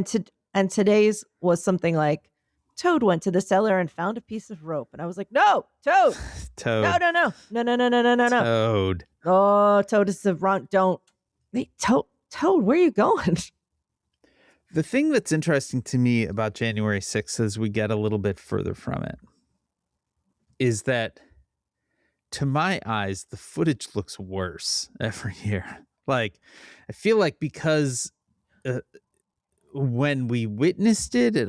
Speaker 2: And today's was something like, Toad went to the cellar and found a piece of rope. And I was like, no, Toad.
Speaker 1: Toad.
Speaker 2: No.
Speaker 1: Toad.
Speaker 2: Oh, Toad is the wrong. Don't. Wait, Toad, where are you going?
Speaker 1: The thing that's interesting to me about January 6th as we get a little bit further from it is that, to my eyes, the footage looks worse every year. Like, I feel like because when we witnessed it,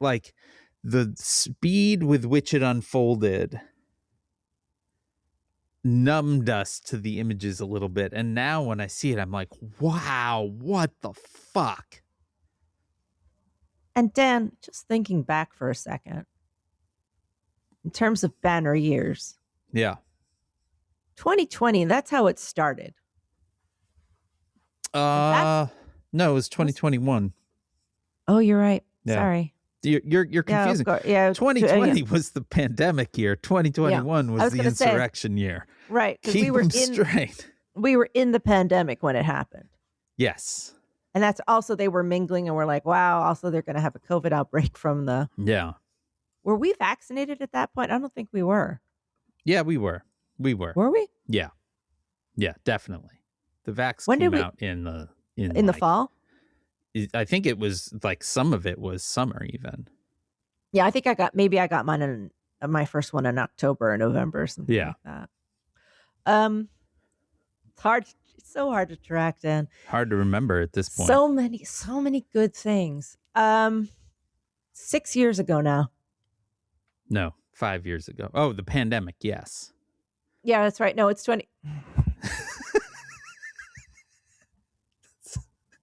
Speaker 1: like the speed with which it unfolded numbed us to the images a little bit. And now when I see it, I'm like, wow, what the fuck?
Speaker 2: And Dan, just thinking back for a second, in terms of banner years,
Speaker 1: Yeah.
Speaker 2: 2020, that's how it started.
Speaker 1: No, it was 2021.
Speaker 2: Oh, you're right.
Speaker 1: Yeah.
Speaker 2: Sorry.
Speaker 1: You're confusing.
Speaker 2: Yeah,
Speaker 1: 2020 was the pandemic year. 2021 was the insurrection year.
Speaker 2: Right.
Speaker 1: Keep them straight.
Speaker 2: We were in the pandemic when it happened.
Speaker 1: Yes.
Speaker 2: And that's also, they were mingling and we're like, wow, also they're going to have a COVID outbreak from the.
Speaker 1: Yeah.
Speaker 2: Were we vaccinated at that point? I don't think we were.
Speaker 1: Yeah, we were.
Speaker 2: Were we?
Speaker 1: Yeah. Yeah, definitely. The vax came out in
Speaker 2: the fall?
Speaker 1: I think it was like some of it was summer even.
Speaker 2: Yeah, I think I got mine my first one in October or November or something like that. It's so hard to track, Dan.
Speaker 1: Hard to remember at this point.
Speaker 2: So many good things. 6 years ago now.
Speaker 1: No, 5 years ago. Oh, the pandemic, yes.
Speaker 2: Yeah, that's right. No, it's 20.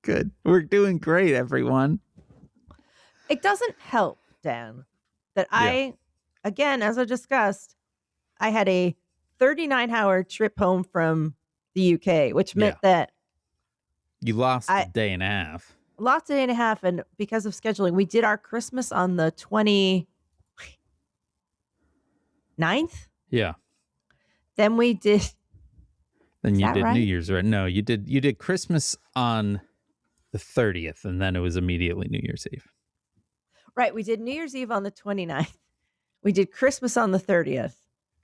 Speaker 1: Good. We're doing great, everyone.
Speaker 2: It doesn't help, Dan, that again, as I discussed, I had a 39-hour trip home from the UK, which meant that
Speaker 1: you lost a day and a half.
Speaker 2: Lost a day and a half, and because of scheduling, we did our Christmas on the 29th.
Speaker 1: Yeah.
Speaker 2: Then we did.
Speaker 1: Then you did New Year's, right? No, you did Christmas on the 30th, and then it was immediately New Year's Eve.
Speaker 2: Right. We did New Year's Eve on the 29th. We did Christmas on the 30th.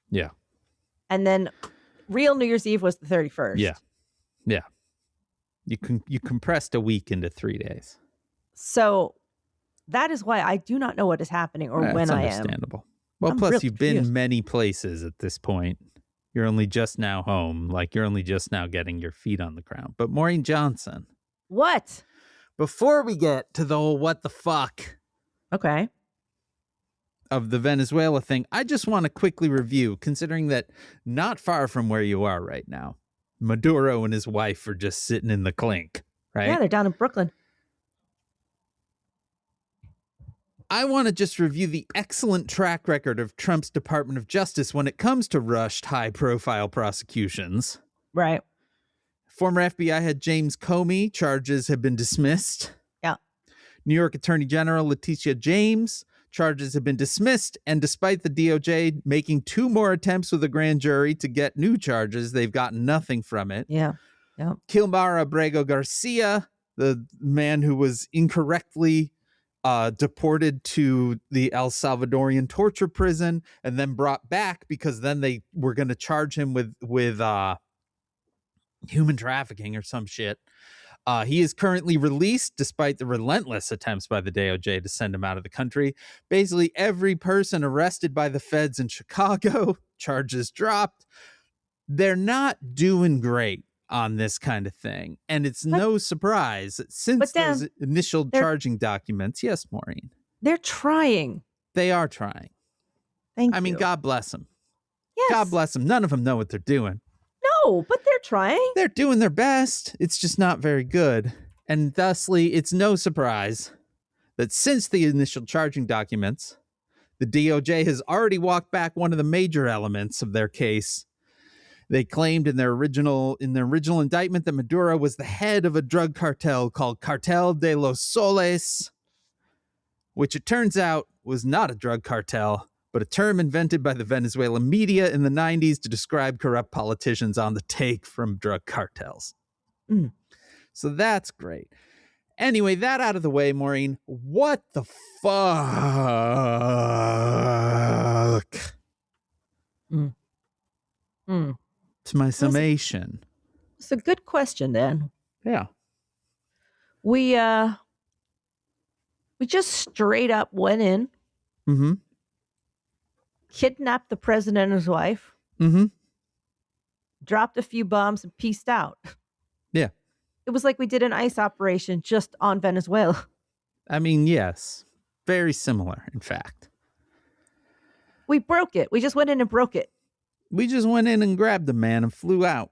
Speaker 1: Yeah.
Speaker 2: And then real New Year's Eve was the 31st.
Speaker 1: Yeah. Yeah. You compressed a week into 3 days.
Speaker 2: So that is why I do not know what is happening or when I am.
Speaker 1: That's understandable. Well, plus you've been many places at this point. You're only just now home. Like you're only just now getting your feet on the ground. But Maureen Johnson.
Speaker 2: What?
Speaker 1: Before we get to the whole what the fuck.
Speaker 2: Okay.
Speaker 1: Of the Venezuela thing, I just want to quickly review, considering that not far from where you are right now, Maduro and his wife are just sitting in the clink, right?
Speaker 2: Yeah, they're down in Brooklyn.
Speaker 1: I want to just review the excellent track record of Trump's Department of Justice when it comes to rushed, high-profile prosecutions.
Speaker 2: Right.
Speaker 1: Former FBI head James Comey, charges have been dismissed.
Speaker 2: Yeah.
Speaker 1: New York Attorney General Letitia James, charges have been dismissed, and despite the DOJ making 2 more attempts with a grand jury to get new charges, they've gotten nothing from it.
Speaker 2: Yeah. Yeah.
Speaker 1: Kilmar Abrego Garcia, the man who was incorrectly deported to the El Salvadorian torture prison and then brought back because then they were going to charge him with human trafficking or some shit. He is currently released despite the relentless attempts by the DOJ to send him out of the country. Basically, every person arrested by the feds in Chicago, charges dropped. They're not doing great on this kind of thing. And it's no surprise that since those initial charging documents. Yes, Maureen.
Speaker 2: They're trying.
Speaker 1: They are trying.
Speaker 2: Thank you.
Speaker 1: I mean, God bless them.
Speaker 2: Yes.
Speaker 1: God bless them. None of them know what they're doing.
Speaker 2: No, but they're trying.
Speaker 1: They're doing their best. It's just not very good. And thusly, it's no surprise that since the initial charging documents, the DOJ has already walked back one of the major elements of their case. They claimed in their original indictment that Maduro was the head of a drug cartel called Cartel de los Soles, which it turns out was not a drug cartel, but a term invented by the Venezuelan media in the 90s to describe corrupt politicians on the take from drug cartels.
Speaker 2: Mm.
Speaker 1: So that's great. Anyway, that out of the way, Maureen, what the fuck?
Speaker 2: Mm. Mm.
Speaker 1: It's my summation.
Speaker 2: It's a good question, Dan.
Speaker 1: Yeah.
Speaker 2: We just straight up went in, kidnapped the president and his wife, dropped a few bombs and pieced out.
Speaker 1: Yeah.
Speaker 2: It was like we did an ICE operation just on Venezuela.
Speaker 1: I mean, yes. Very similar, in fact.
Speaker 2: We broke it. We just went in and broke it.
Speaker 1: We just went in and grabbed the man and flew out.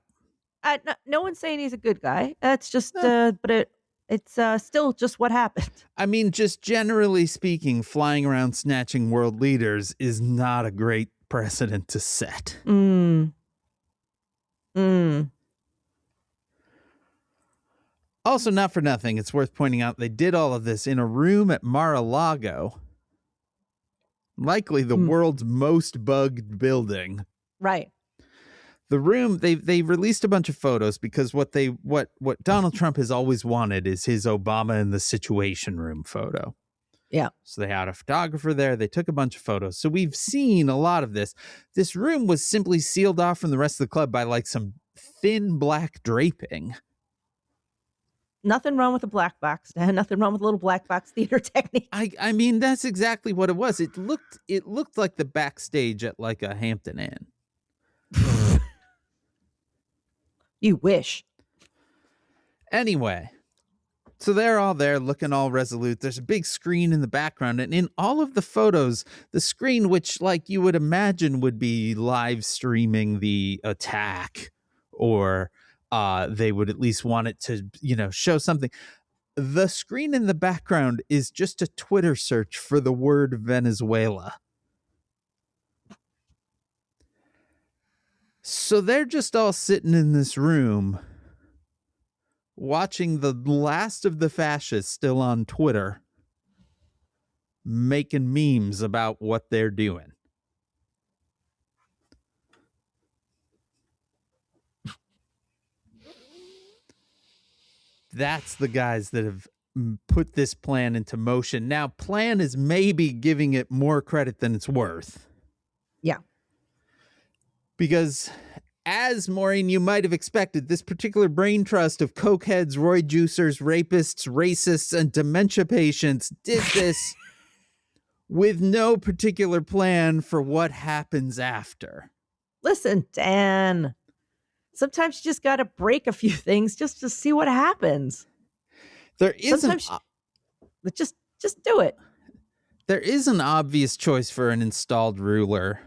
Speaker 2: No one's saying he's a good guy. That's just, but it's still just what happened.
Speaker 1: I mean, just generally speaking, flying around snatching world leaders is not a great precedent to set.
Speaker 2: Mm. Mm.
Speaker 1: Also, not for nothing, it's worth pointing out they did all of this in a room at Mar-a-Lago, likely the world's most bugged building.
Speaker 2: Right.
Speaker 1: The room, they released a bunch of photos because what Donald Trump has always wanted is his Obama in the Situation Room photo.
Speaker 2: Yeah.
Speaker 1: So they had a photographer there. They took a bunch of photos. So we've seen a lot of this. This room was simply sealed off from the rest of the club by like some thin black draping.
Speaker 2: Nothing wrong with a black box. Nothing wrong with a little black box theater technique.
Speaker 1: I mean, that's exactly what it was. It looked like the backstage at like a Hampton Inn.
Speaker 2: You wish.
Speaker 1: Anyway, so they're all there looking all resolute. There's a big screen in the background, and in all of the photos, the screen, which like you would imagine would be live streaming the attack, or they would at least want it to, show something. The screen in the background is just a Twitter search for the word Venezuela. So they're just all sitting in this room watching the last of the fascists still on Twitter making memes about what they're doing. That's the guys that have put this plan into motion. Now, plan is maybe giving it more credit than it's worth.
Speaker 2: Yeah.
Speaker 1: Because, as Maureen, you might have expected, this particular brain trust of cokeheads, Roy juicers, rapists, racists, and dementia patients did this with no particular plan for what happens after.
Speaker 2: Listen, Dan, sometimes you just got to break a few things just to see what happens.
Speaker 1: There is
Speaker 2: just do it.
Speaker 1: There is an obvious choice for an installed ruler.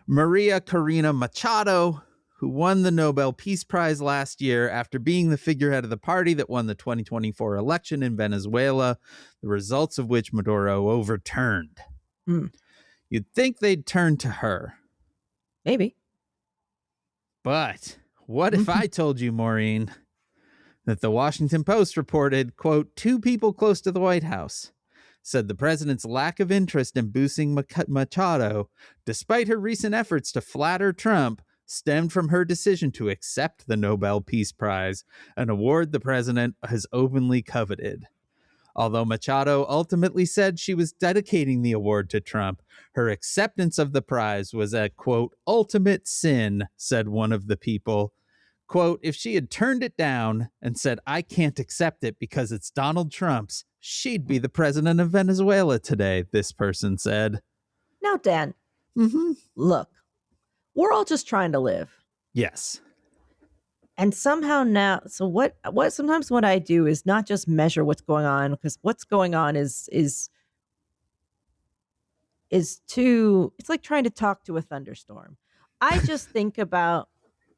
Speaker 1: Maria Corina Machado, who won the Nobel Peace Prize last year after being the figurehead of the party that won the 2024 election in Venezuela, the results of which Maduro overturned. You'd think they'd turn to her.
Speaker 2: Maybe.
Speaker 1: But what if I told you, Maureen, that the Washington Post reported, quote, 2 people close to the White House said the president's lack of interest in boosting Machado, despite her recent efforts to flatter Trump, stemmed from her decision to accept the Nobel Peace Prize, an award the president has openly coveted. Although Machado ultimately said she was dedicating the award to Trump, her acceptance of the prize was a, quote, ultimate sin, said one of the people. Quote, if she had turned it down and said, I can't accept it because it's Donald Trump's, she'd be the president of Venezuela today, this person said.
Speaker 2: Now, Dan, look, we're all just trying to live.
Speaker 1: Yes.
Speaker 2: And somehow now, so what sometimes what I do is not just measure what's going on, because what's going on is it's like trying to talk to a thunderstorm. I just think about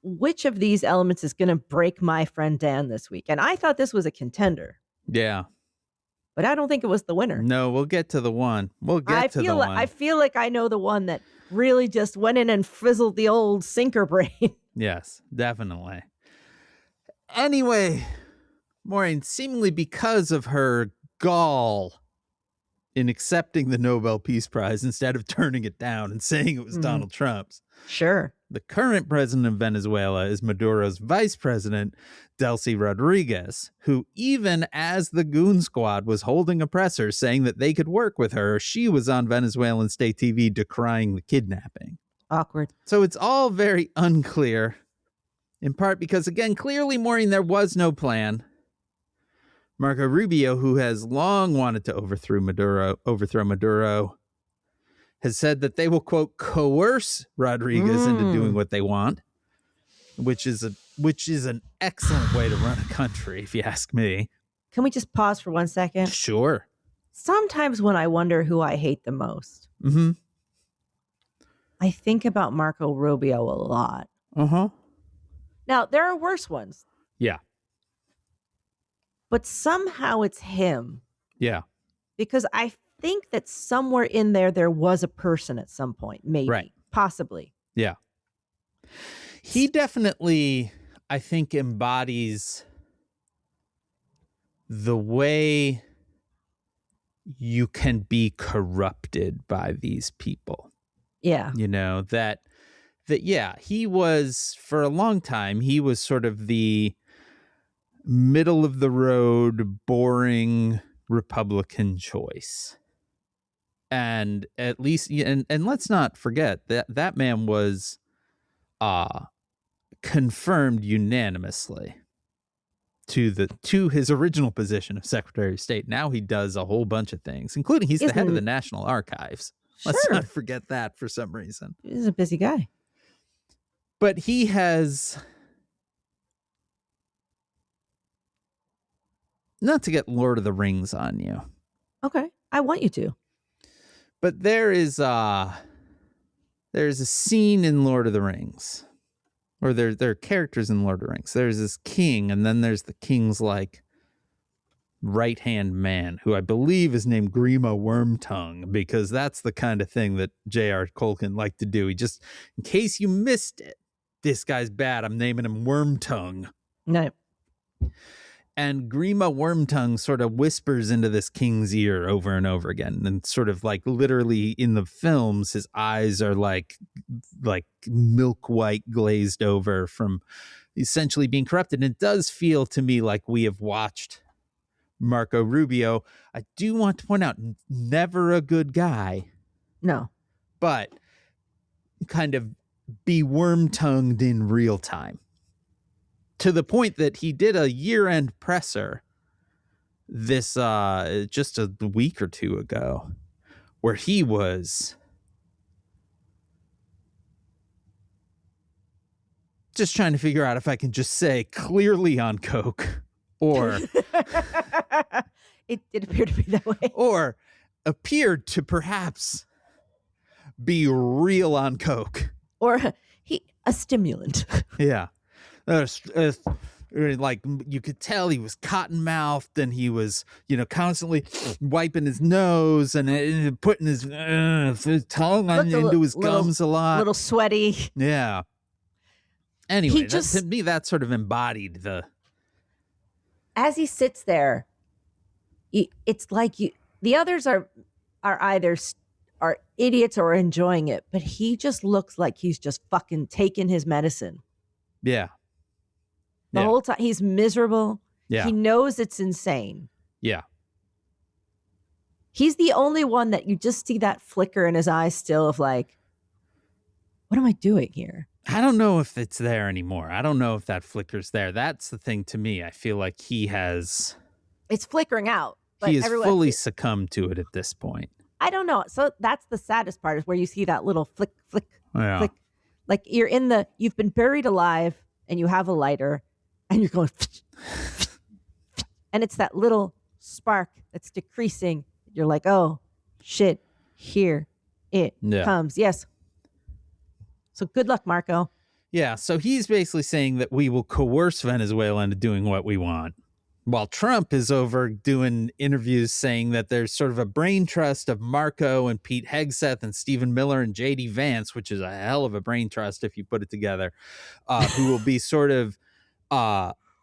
Speaker 2: which of these elements is going to break my friend Dan this week. And I thought this was a contender.
Speaker 1: Yeah.
Speaker 2: But I don't think it was the winner.
Speaker 1: No, we'll get to the one.
Speaker 2: I feel like I know the one that really just went in and frizzled the old sinker brain.
Speaker 1: Yes, definitely. Anyway, Maureen, seemingly because of her gall in accepting the Nobel Peace Prize instead of turning it down and saying it was Donald Trump's.
Speaker 2: Sure.
Speaker 1: The current president of Venezuela is Maduro's vice president, Delcy Rodriguez, who even as the Goon Squad was holding a presser saying that they could work with her, she was on Venezuelan state TV decrying the kidnapping.
Speaker 2: Awkward.
Speaker 1: So it's all very unclear, in part because, again, clearly, Maureen, there was no plan. Marco Rubio, who has long wanted to overthrow Maduro, has said that they will, quote, coerce Rodriguez into doing what they want, which is an excellent way to run a country, if you ask me.
Speaker 2: Can we just pause for 1 second?
Speaker 1: Sure.
Speaker 2: Sometimes when I wonder who I hate the most, I think about Marco Rubio a lot. Now, there are worse ones.
Speaker 1: Yeah.
Speaker 2: But somehow it's him.
Speaker 1: Yeah.
Speaker 2: Because I think that somewhere in there was a person at some point, maybe,
Speaker 1: right.
Speaker 2: Possibly.
Speaker 1: Yeah. He definitely, I think, embodies the way you can be corrupted by these people.
Speaker 2: Yeah.
Speaker 1: You know, that yeah, he was, for a long time, he was sort of the middle of the road, boring Republican choice. And at least, and let's not forget that that man was confirmed unanimously to his original position of Secretary of State. Now he does a whole bunch of things, including he's the head of the National Archives. Let's not forget that for some reason.
Speaker 2: He's a busy guy.
Speaker 1: But he has, not to get Lord of the Rings on you.
Speaker 2: Okay. I want you to.
Speaker 1: But there's a scene in Lord of the Rings, or there are characters in Lord of the Rings. There's this king, and then there's the king's like right-hand man, who I believe is named Grima Wormtongue, because that's the kind of thing that J.R. Tolkien liked to do. He just, in case you missed it, this guy's bad, I'm naming him Wormtongue.
Speaker 2: No.
Speaker 1: And Grima Wormtongue sort of whispers into this king's ear over and over again. And sort of like literally in the films, his eyes are like milk white glazed over from essentially being corrupted. And it does feel to me like we have watched Marco Rubio. I do want to point out, never a good guy.
Speaker 2: No.
Speaker 1: But kind of be worm-tongued in real time. To the point that he did a year-end presser this just a week or two ago, where he was just trying to figure out if I can just say clearly on coke, or
Speaker 2: it did appear to be that way,
Speaker 1: or appeared to perhaps be real on coke,
Speaker 2: or a stimulant.
Speaker 1: Yeah. Like you could tell he was cotton mouthed, and he was, constantly wiping his nose and putting his tongue into his gums a lot.
Speaker 2: A little sweaty.
Speaker 1: Yeah. Anyway, to me, that sort of embodied
Speaker 2: as he sits there, it's like the others are either are idiots or enjoying it, but he just looks like he's just fucking taking his medicine.
Speaker 1: Yeah.
Speaker 2: The whole time he's miserable.
Speaker 1: Yeah.
Speaker 2: He knows it's insane.
Speaker 1: Yeah.
Speaker 2: He's the only one that you just see that flicker in his eyes still of like, what am I doing here?
Speaker 1: I don't know if it's there anymore. I don't know if that flicker's there. That's the thing to me. I feel like he has...
Speaker 2: It's flickering out. But
Speaker 1: he has fully succumbed to it at this point.
Speaker 2: I don't know. So that's the saddest part, is where you see that little flick, flick, flick. Like you've been buried alive and you have a lighter and you're going... and it's that little spark that's decreasing. You're like, oh, shit, here it comes. Yes. So good luck, Marco.
Speaker 1: Yeah, so he's basically saying that we will coerce Venezuela into doing what we want, while Trump is over doing interviews saying that there's sort of a brain trust of Marco and Pete Hegseth and Stephen Miller and J.D. Vance, which is a hell of a brain trust if you put it together, who will be sort of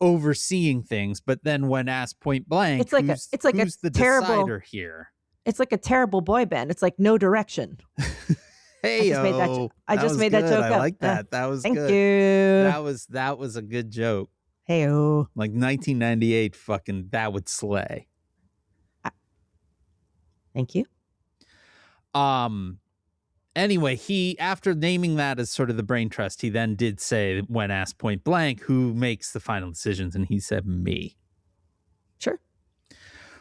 Speaker 1: overseeing things. But then when asked point blank,
Speaker 2: it's like
Speaker 1: who's
Speaker 2: a
Speaker 1: the
Speaker 2: terrible
Speaker 1: decider here?
Speaker 2: It's like a terrible boy band. It's like No Direction.
Speaker 1: Hey,
Speaker 2: I just made that joke up.
Speaker 1: I like that. That was
Speaker 2: Thank
Speaker 1: good.
Speaker 2: you.
Speaker 1: That was a good joke.
Speaker 2: Hey-o.
Speaker 1: Like 1998, fucking that would slay.
Speaker 2: Thank you.
Speaker 1: Anyway, he, after naming that as sort of the brain trust, he then did say, when asked point blank, who makes the final decisions, and he said me.
Speaker 2: Sure.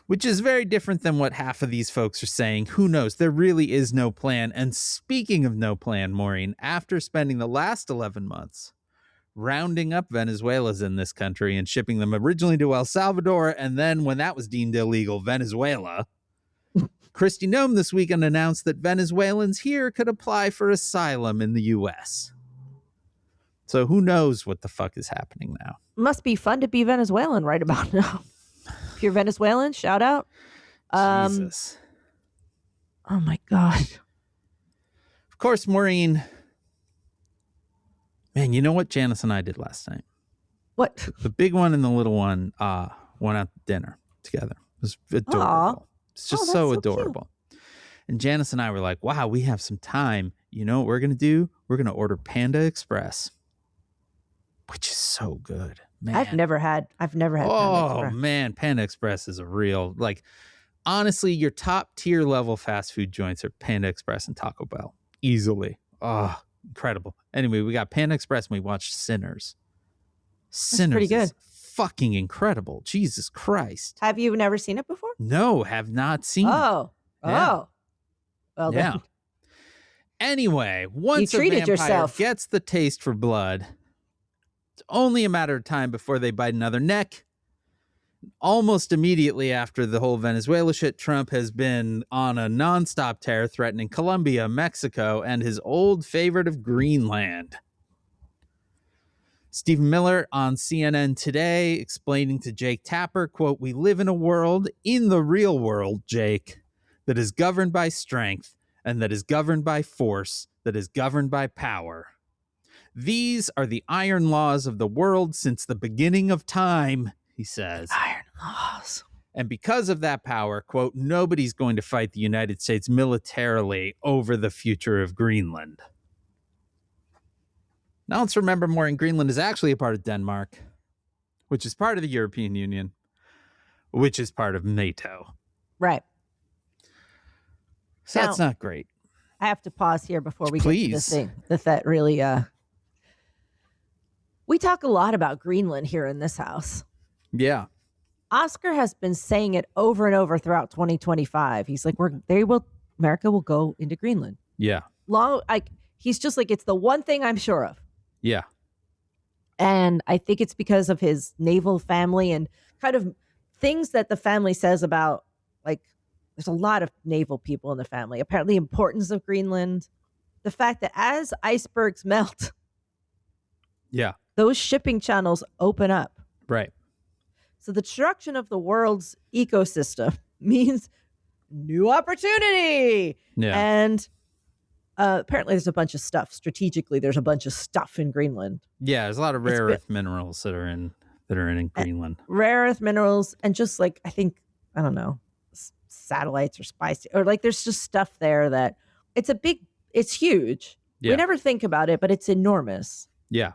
Speaker 1: Which is very different than what half of these folks are saying. Who knows? There really is no plan. And speaking of no plan, Maureen, after spending the last 11 months rounding up Venezuelans in this country and shipping them originally to El Salvador, and then when that was deemed illegal, Venezuela, Kristi Noem this weekend announced that Venezuelans here could apply for asylum in the U.S. So who knows what the fuck is happening now?
Speaker 2: Must be fun to be Venezuelan right about now. If you're Venezuelan, shout out.
Speaker 1: Jesus.
Speaker 2: Oh my God.
Speaker 1: Of course, Maureen, Man, you know what Janice and I did last night?
Speaker 2: What?
Speaker 1: The big one and the little one went out to dinner together. It was adorable.
Speaker 2: Aw.
Speaker 1: It's just
Speaker 2: Oh, that's
Speaker 1: so
Speaker 2: so cute.
Speaker 1: adorable. And Janice and I were like, wow, we have some time. You know what we're going to do? We're going to order Panda Express, which is so good. Man.
Speaker 2: I've never had Panda Express.
Speaker 1: Man, Panda Express is a real, like, honestly, your top tier level fast food joints are Panda Express and Taco Bell. Easily. Oh, incredible. Anyway, we got Panda Express and we watched Sinners. Sinners
Speaker 2: pretty good.
Speaker 1: is fucking incredible. Jesus Christ.
Speaker 2: Have you never seen it before?
Speaker 1: No, have not seen it.
Speaker 2: Oh.
Speaker 1: Yeah.
Speaker 2: Oh. Well,
Speaker 1: Yeah.
Speaker 2: then.
Speaker 1: Anyway, once a
Speaker 2: treated
Speaker 1: vampire
Speaker 2: yourself.
Speaker 1: gets the taste for blood, it's only a matter of time before they bite another neck. Almost immediately after the whole Venezuela shit, Trump has been on a nonstop tear threatening Colombia, Mexico, and his old favorite of Greenland. Stephen Miller on CNN Today explaining to Jake Tapper, quote, "We live in a world, in the real world, Jake, that is governed by strength and that is governed by force, that is governed by power. These are the iron laws of the world since the beginning of time," he says.
Speaker 2: Iron laws.
Speaker 1: And because of that power, quote, "nobody's going to fight the United States militarily over the future of Greenland." Now let's remember, Maureen, Greenland is actually a part of Denmark, which is part of the European Union, which is part of NATO.
Speaker 2: Right.
Speaker 1: So
Speaker 2: Now-
Speaker 1: that's not great.
Speaker 2: I have to pause here before we get to
Speaker 1: Please.
Speaker 2: this thing. That really we talk a lot about Greenland here in this house.
Speaker 1: Yeah.
Speaker 2: Oscar has been saying it over and over throughout 2025. He's like, America will go into Greenland.
Speaker 1: Yeah.
Speaker 2: He's just like, it's the one thing I'm sure of.
Speaker 1: Yeah.
Speaker 2: And I think it's because of his naval family and kind of things that the family says about, like, there's a lot of naval people in the family. Apparently, the importance of Greenland, the fact that as icebergs melt,
Speaker 1: Yeah.
Speaker 2: those shipping channels open up.
Speaker 1: Right.
Speaker 2: So the destruction of the world's ecosystem means new opportunity.
Speaker 1: Yeah.
Speaker 2: And apparently there's a bunch of stuff. Strategically, there's a bunch of stuff in Greenland.
Speaker 1: Yeah. There's a lot of
Speaker 2: It's
Speaker 1: rare
Speaker 2: been-
Speaker 1: earth minerals that are in Greenland.
Speaker 2: Rare earth minerals and just like, I don't know, satellites or spice, or like there's just stuff there that it's huge.
Speaker 1: Yeah.
Speaker 2: We never think about it, but it's enormous.
Speaker 1: Yeah.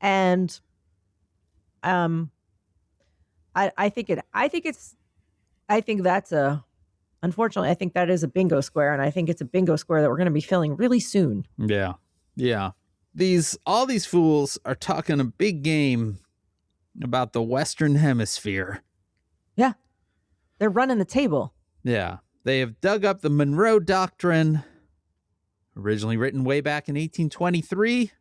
Speaker 2: And unfortunately, I think that is a bingo square, and I think it's a bingo square that we're going to be filling really soon.
Speaker 1: Yeah. Yeah. All these fools are talking a big game about the Western Hemisphere.
Speaker 2: They're running the table.
Speaker 1: Yeah. They have dug up the Monroe Doctrine, originally written way back in 1823,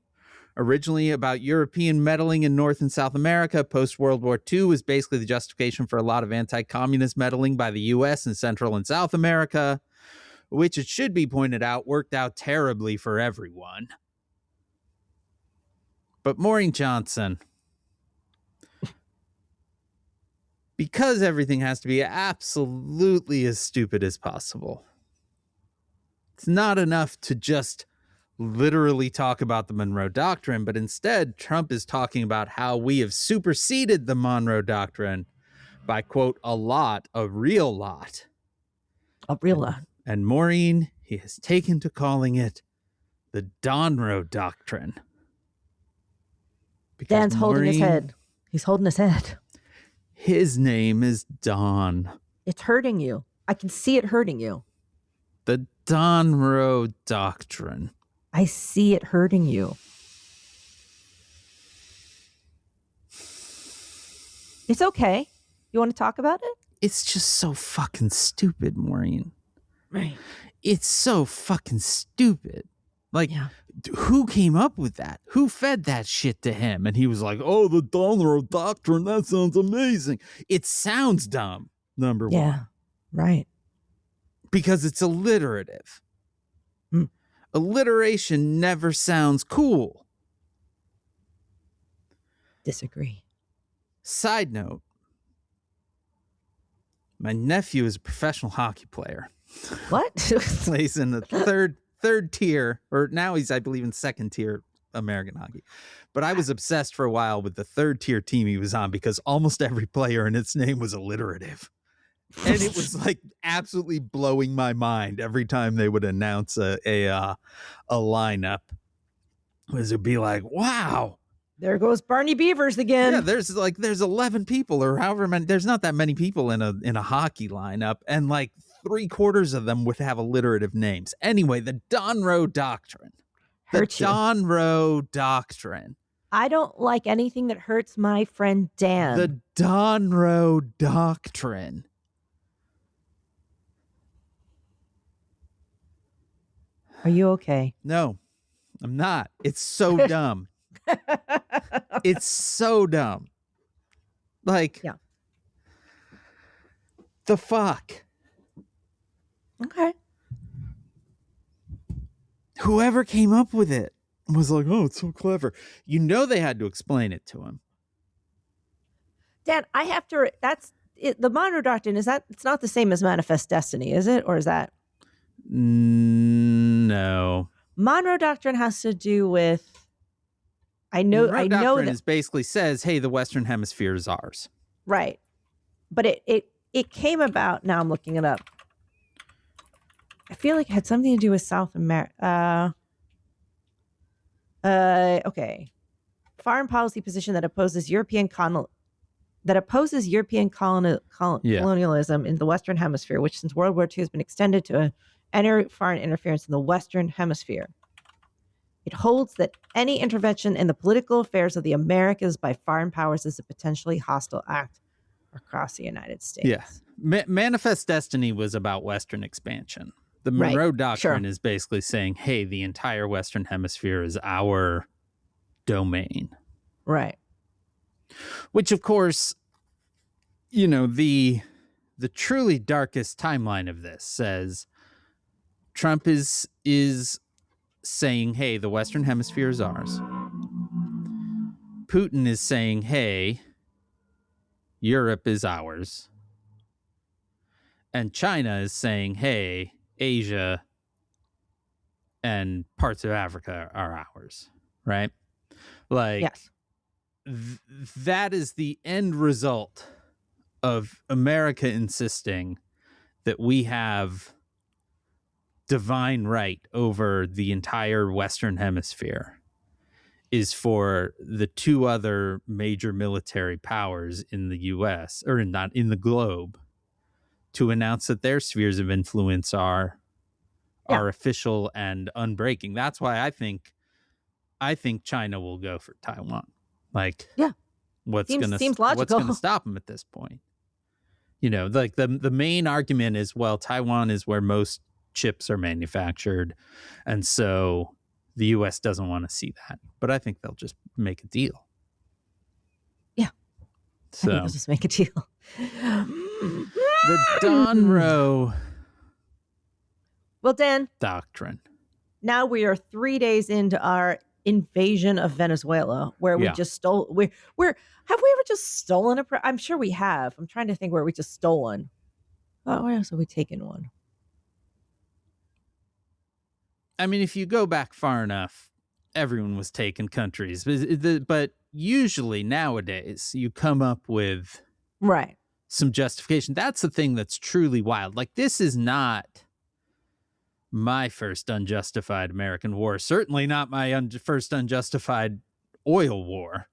Speaker 1: originally about European meddling in North and South America. Post-World War II was basically the justification for a lot of anti-communist meddling by the U.S. in Central and South America, which, it should be pointed out, worked out terribly for everyone. But Maureen Johnson, because everything has to be absolutely as stupid as possible, it's not enough to just literally talk about the Monroe Doctrine, but instead Trump is talking about how we have superseded the Monroe Doctrine by, quote, a real lot.
Speaker 2: A real lot.
Speaker 1: And Maureen, he has taken to calling it the Donroe Doctrine. Because
Speaker 2: Dan's holding his
Speaker 1: Maureen,
Speaker 2: head. He's holding his head.
Speaker 1: His name is Don.
Speaker 2: It's hurting you. I can see it hurting you.
Speaker 1: The Donroe Doctrine.
Speaker 2: I see it hurting you. It's okay. You want to talk about it?
Speaker 1: It's just so fucking stupid, Maureen.
Speaker 2: Right.
Speaker 1: It's so fucking stupid. Like,
Speaker 2: Yeah.
Speaker 1: who came up with that? Who fed that shit to him? And he was like, oh, the Donroe Doctrine, that sounds amazing. It sounds dumb, number one.
Speaker 2: Yeah. Right.
Speaker 1: Because it's alliterative. Alliteration never sounds cool.
Speaker 2: Disagree.
Speaker 1: Side note, my nephew is a professional hockey player.
Speaker 2: What?
Speaker 1: Plays in the third tier, or now he's, I believe, in second tier American hockey. But I was obsessed for a while with the third tier team he was on because almost every player in its name was alliterative. And it was like absolutely blowing my mind every time they would announce a lineup. It'd be like, wow.
Speaker 2: There goes Barney Beavers again.
Speaker 1: Yeah, there's 11 people or however many. There's not that many people in a hockey lineup, and like 3/4 of them would have alliterative names. Anyway, the Donroe Doctrine. Donroe Doctrine.
Speaker 2: I don't like anything that hurts my friend Dan.
Speaker 1: The Donroe Doctrine.
Speaker 2: Are you okay?
Speaker 1: No, I'm not. It's so dumb. It's so dumb. Like,
Speaker 2: yeah.
Speaker 1: The fuck?
Speaker 2: Okay.
Speaker 1: Whoever came up with it was like, oh, it's so clever. You know they had to explain it to him.
Speaker 2: Dan, I have to, that's, it, the Monroe Doctrine, is that, it's not the same as Manifest Destiny, is it? Or is that?
Speaker 1: No.
Speaker 2: Monroe Doctrine has to do with, I know that
Speaker 1: is basically says, hey, the Western Hemisphere is ours.
Speaker 2: Right. But it came about, now I'm looking it up. I feel like it had something to do with South America. Okay. Foreign policy position that opposes European colonialism in the Western Hemisphere, which since World War II has been extended to any foreign interference in the Western Hemisphere. It holds that any intervention in the political affairs of the Americas by foreign powers is a potentially hostile act across the United States.
Speaker 1: Yeah. Manifest Destiny was about Western expansion. The Monroe Doctrine is basically saying, hey, the entire Western Hemisphere is our domain.
Speaker 2: Right.
Speaker 1: Which, of course, you know, the truly darkest timeline of this says Trump is saying, hey, the Western Hemisphere is ours. Putin is saying, hey, Europe is ours. And China is saying, hey, Asia and parts of Africa are ours, right? Like,
Speaker 2: yes.
Speaker 1: That is the end result of America insisting that we have divine right over the entire Western Hemisphere, is for the two other major military powers in the U.S. or not in the globe to announce that their spheres of influence are official and unbreaking. That's why I think China will go for Taiwan. Like,
Speaker 2: seems logical.
Speaker 1: What's going to stop them at this point? You know, like the main argument is, well, Taiwan is where most chips are manufactured, and so the U.S. doesn't want to see that. But I think they'll just make a deal.
Speaker 2: Yeah,
Speaker 1: so
Speaker 2: I think they'll just make a deal.
Speaker 1: The Donroe
Speaker 2: Dan
Speaker 1: Doctrine.
Speaker 2: Now we are 3 days into our invasion of Venezuela, where we just stole. Have we ever just stolen a? I'm sure we have. I'm trying to think where we just stolen. Oh, where else have we taken one?
Speaker 1: I mean, if you go back far enough, everyone was taking countries. But usually nowadays, you come up with some justification. That's the thing that's truly wild. Like, this is not my first unjustified American war. Certainly not my first unjustified oil war.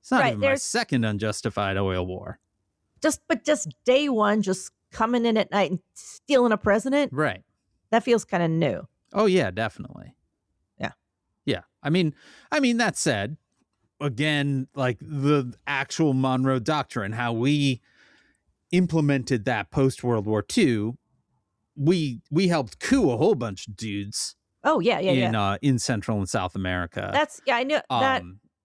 Speaker 1: It's not even my second unjustified oil war.
Speaker 2: Just day one, just coming in at night and stealing a president.
Speaker 1: Right.
Speaker 2: That feels kind of new.
Speaker 1: Oh yeah, definitely.
Speaker 2: Yeah.
Speaker 1: Yeah. I mean, that said, again, like the actual Monroe Doctrine, how we implemented that post World War II, we helped coup a whole bunch of dudes.
Speaker 2: Oh yeah.
Speaker 1: In Central and South America.
Speaker 2: I know that,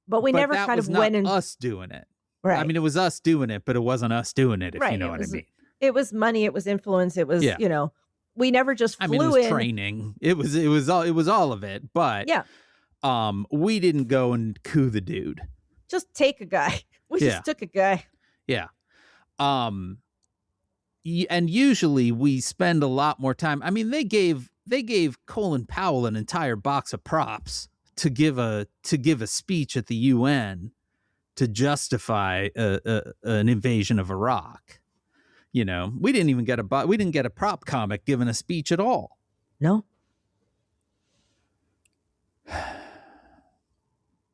Speaker 2: but we never kind of went in.
Speaker 1: Us doing it.
Speaker 2: Right.
Speaker 1: I mean, it was us doing it, but it wasn't us doing it. If you know what I mean.
Speaker 2: It was money. It was influence. It was we never just flew in.
Speaker 1: It was training. It was all of it. But we didn't go and coup the dude.
Speaker 2: Just take a guy. We just took a guy.
Speaker 1: Yeah. And usually we spend a lot more time. I mean, they gave Colin Powell an entire box of props to give a speech at the UN to justify an invasion of Iraq. You know, we didn't get a prop comic giving a speech at all.
Speaker 2: No.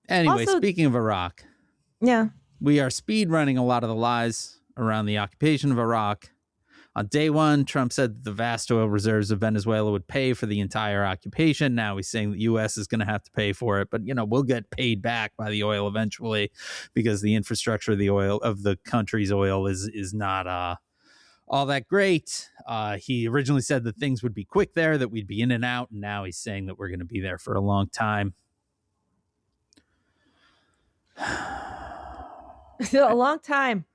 Speaker 1: Anyway,
Speaker 2: Also,
Speaker 1: speaking of Iraq,
Speaker 2: yeah,
Speaker 1: we are speed running a lot of the lies around the occupation of Iraq. On day one, Trump said that the vast oil reserves of Venezuela would pay for the entire occupation. Now he's saying the U.S. is going to have to pay for it, but we'll get paid back by the oil eventually, because the infrastructure of the country's oil is not all that great. He originally said that things would be quick there, that we'd be in and out, and now he's saying that we're going to be there for a long time.
Speaker 2: A long time.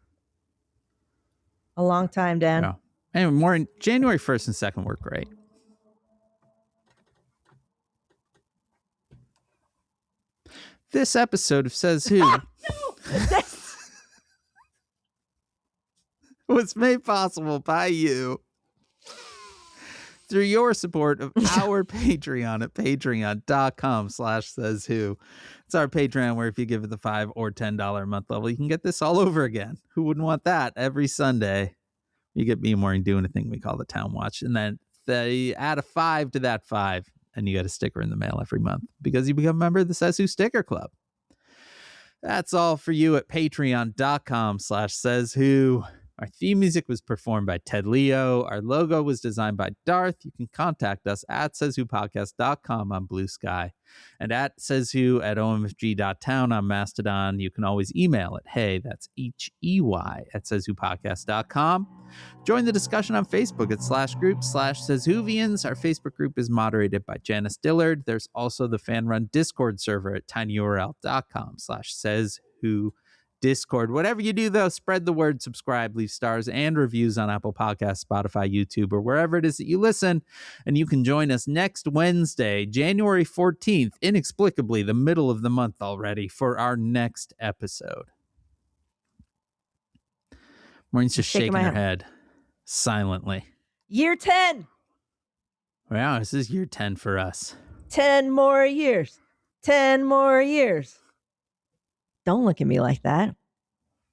Speaker 2: A long time, Dan.
Speaker 1: Yeah. Anyway, more in January 1st and 2nd were great. This episode of Says Who was made possible by you through your support of our Patreon at patreon.com/sayswho. It's our Patreon where if you give it the $5 or $10 a month level, you can get this all over again. Who wouldn't want that? Every Sunday, you get me and Maureen doing a thing we call the Town Watch. And then they add a $5 to that $5, and you get a sticker in the mail every month because you become a member of the Says Who Sticker Club. That's all for you at patreon.com/sayswho. Our theme music was performed by Ted Leo. Our logo was designed by Darth. You can contact us at sayswhopodcast.com on Blue Sky and at sayswho at omfg.town on Mastodon. You can always email it. Hey, that's HEY at sayswhopodcast.com. Join the discussion on Facebook at /group/sayswhovians. Our Facebook group is moderated by Janice Dillard. There's also the fan-run Discord server at tinyurl.com/sayswho. Discord. Whatever you do, though, spread the word, subscribe, leave stars and reviews on Apple Podcasts, Spotify, YouTube, or wherever it is that you listen. And you can join us next Wednesday, January 14th, inexplicably the middle of the month already, for our next episode. Maureen's just shaking her head silently.
Speaker 2: Year 10.
Speaker 1: Wow, this is year 10 for us.
Speaker 2: 10 more years. 10 more years. Don't look at me like that.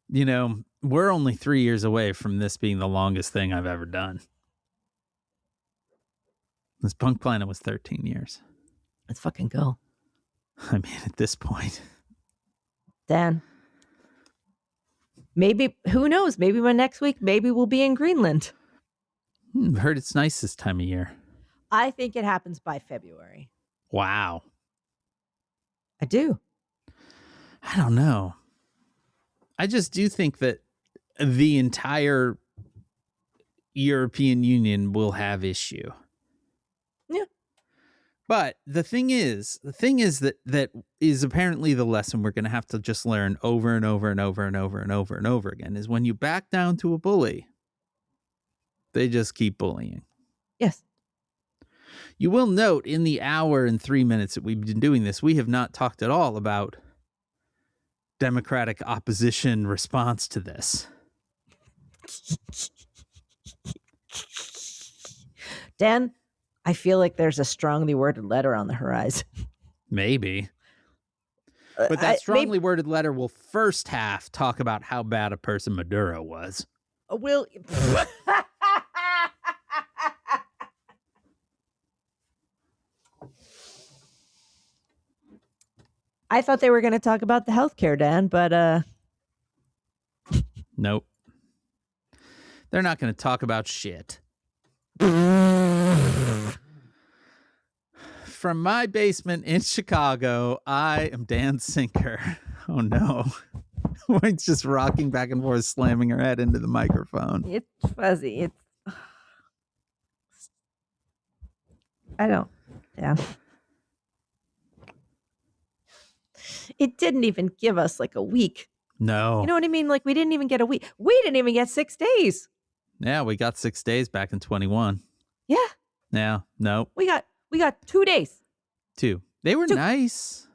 Speaker 1: We're only 3 years away from this being the longest thing I've ever done. This Punk Planet was 13 years.
Speaker 2: Let's fucking go.
Speaker 1: I mean, at this point.
Speaker 2: Dan. Maybe, who knows? Maybe by next week, maybe we'll be in Greenland.
Speaker 1: I've heard it's nice this time of year.
Speaker 2: I think it happens by February.
Speaker 1: Wow.
Speaker 2: I do.
Speaker 1: I don't know. I just do think that the entire European Union will have issue.
Speaker 2: Yeah.
Speaker 1: But the thing is that is apparently the lesson we're going to have to just learn over and over and over and over and over and over again is when you back down to a bully, they just keep bullying.
Speaker 2: Yes.
Speaker 1: You will note in the hour and 3 minutes that we've been doing this, we have not talked at all about Democratic opposition response to this.
Speaker 2: Dan, I feel like there's a strongly worded letter on the horizon.
Speaker 1: Maybe. But that strongly worded letter will first half talk about how bad a person Maduro was.
Speaker 2: Will I thought they were going to talk about the healthcare, Dan, but
Speaker 1: nope. They're not going to talk about shit. From my basement in Chicago, I am Dan Sinker. Oh no. It's just rocking back and forth, slamming her head into the microphone.
Speaker 2: It's fuzzy. Yeah. It didn't even give us like a week.
Speaker 1: No.
Speaker 2: You know what I mean? Like we didn't even get a week. We didn't even get 6 days.
Speaker 1: Yeah, we got 6 days back in 21.
Speaker 2: Yeah.
Speaker 1: Yeah, no.
Speaker 2: We got 2 days.
Speaker 1: 2. They were
Speaker 2: 2.
Speaker 1: Nice.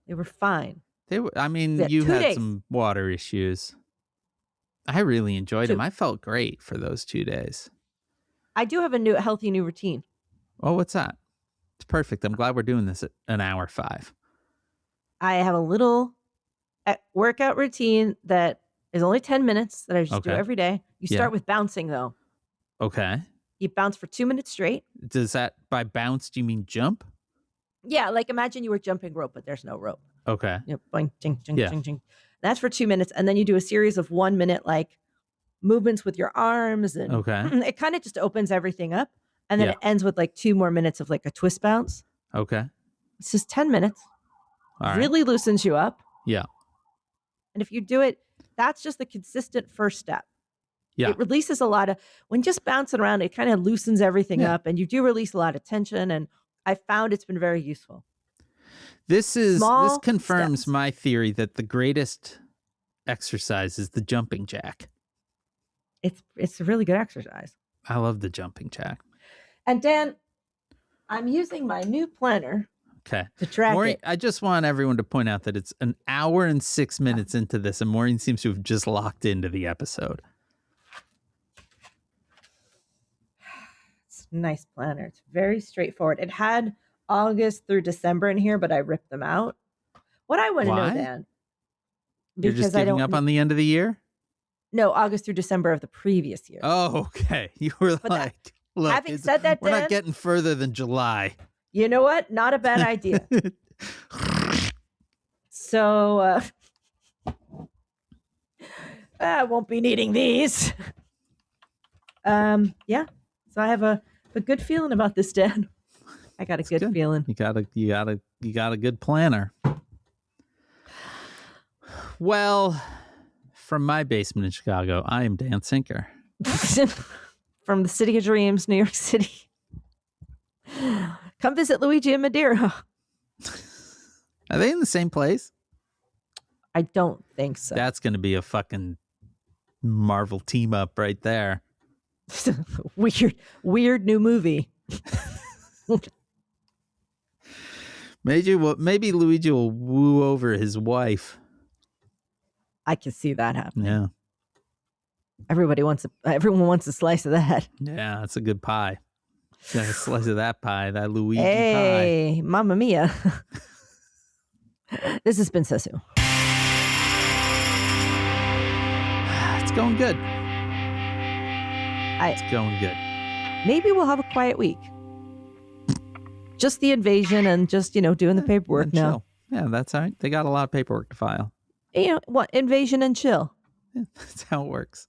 Speaker 2: They were fine.
Speaker 1: They were. I mean,
Speaker 2: Yeah,
Speaker 1: you
Speaker 2: 2
Speaker 1: had
Speaker 2: days.
Speaker 1: some water issues. I really enjoyed
Speaker 2: 2.
Speaker 1: them. I felt great for those 2 days.
Speaker 2: I do have a healthy new routine.
Speaker 1: Oh, what's that? It's perfect. I'm glad we're doing this at an hour 5.
Speaker 2: I have a little workout routine that is only 10 minutes that I just do
Speaker 1: Okay.
Speaker 2: every day. You
Speaker 1: Yeah.
Speaker 2: start with bouncing, though.
Speaker 1: Okay.
Speaker 2: You bounce for 2 minutes straight.
Speaker 1: Does that, by bounce, do you mean jump?
Speaker 2: Yeah, like imagine you were jumping rope, but there's no rope.
Speaker 1: Okay.
Speaker 2: You know, boing, ching, ching,
Speaker 1: Yeah.
Speaker 2: ching, ching. That's for 2 minutes. And then you do a series of 1 minute, like movements with your arms. And
Speaker 1: Okay.
Speaker 2: it kind of just opens everything up. And then
Speaker 1: Yeah.
Speaker 2: it ends with like 2 more minutes of like a twist bounce.
Speaker 1: Okay.
Speaker 2: It's just 10 minutes.
Speaker 1: All right.
Speaker 2: Really loosens you up.
Speaker 1: Yeah.
Speaker 2: And if you do it, that's just the consistent first step.
Speaker 1: Yeah.
Speaker 2: It releases a lot of, when just bouncing around, it kind of loosens everything
Speaker 1: Yeah.
Speaker 2: up and you do release a lot of tension. And I found it's been very useful.
Speaker 1: This
Speaker 2: Small
Speaker 1: confirms
Speaker 2: steps.
Speaker 1: my theory that the greatest exercise is the jumping jack.
Speaker 2: It's a really good exercise.
Speaker 1: I love the jumping jack.
Speaker 2: And Dan, I'm using my new planner
Speaker 1: Okay.
Speaker 2: to track
Speaker 1: Maureen,
Speaker 2: it.
Speaker 1: I just want everyone to point out that it's an hour and 6 minutes into this, and Maureen seems to have just locked into the episode.
Speaker 2: It's a nice planner. It's very straightforward. It had August through December in here, but I ripped them out. What I want to know,
Speaker 1: Why?
Speaker 2: Dan,
Speaker 1: You're just
Speaker 2: I
Speaker 1: giving
Speaker 2: don't
Speaker 1: up on the end of the year?
Speaker 2: no August through December of the previous year.
Speaker 1: Oh, okay. You were
Speaker 2: But
Speaker 1: like, look,
Speaker 2: having said that,
Speaker 1: we're
Speaker 2: Dan,
Speaker 1: not getting further than July.
Speaker 2: you know what? Not a bad idea. So I won't be needing these. Yeah. So I have a good feeling about this, Dan. I got a good feeling.
Speaker 1: You got a good planner. Well, from my basement in Chicago, I am Dan Sinker.
Speaker 2: From the City of Dreams, New York City. Come visit Luigi and Madeira.
Speaker 1: Are they in the same place?
Speaker 2: I don't think so.
Speaker 1: That's going to be a fucking Marvel team up right there.
Speaker 2: Weird new movie.
Speaker 1: Maybe Luigi will woo over his wife.
Speaker 2: I can see that happening.
Speaker 1: Yeah.
Speaker 2: Everyone wants a slice of that.
Speaker 1: Yeah, that's a good pie. Got a slice of that pie, that Luigi
Speaker 2: Hey, Mamma Mia. This has been Sasu.
Speaker 1: pie. It's going good. It's going good.
Speaker 2: Maybe we'll have a quiet week. Just the invasion and just, doing the paperwork
Speaker 1: And
Speaker 2: now.
Speaker 1: chill. Yeah, that's all right. They got a lot of paperwork to file.
Speaker 2: What? Invasion and chill.
Speaker 1: Yeah, that's how it works.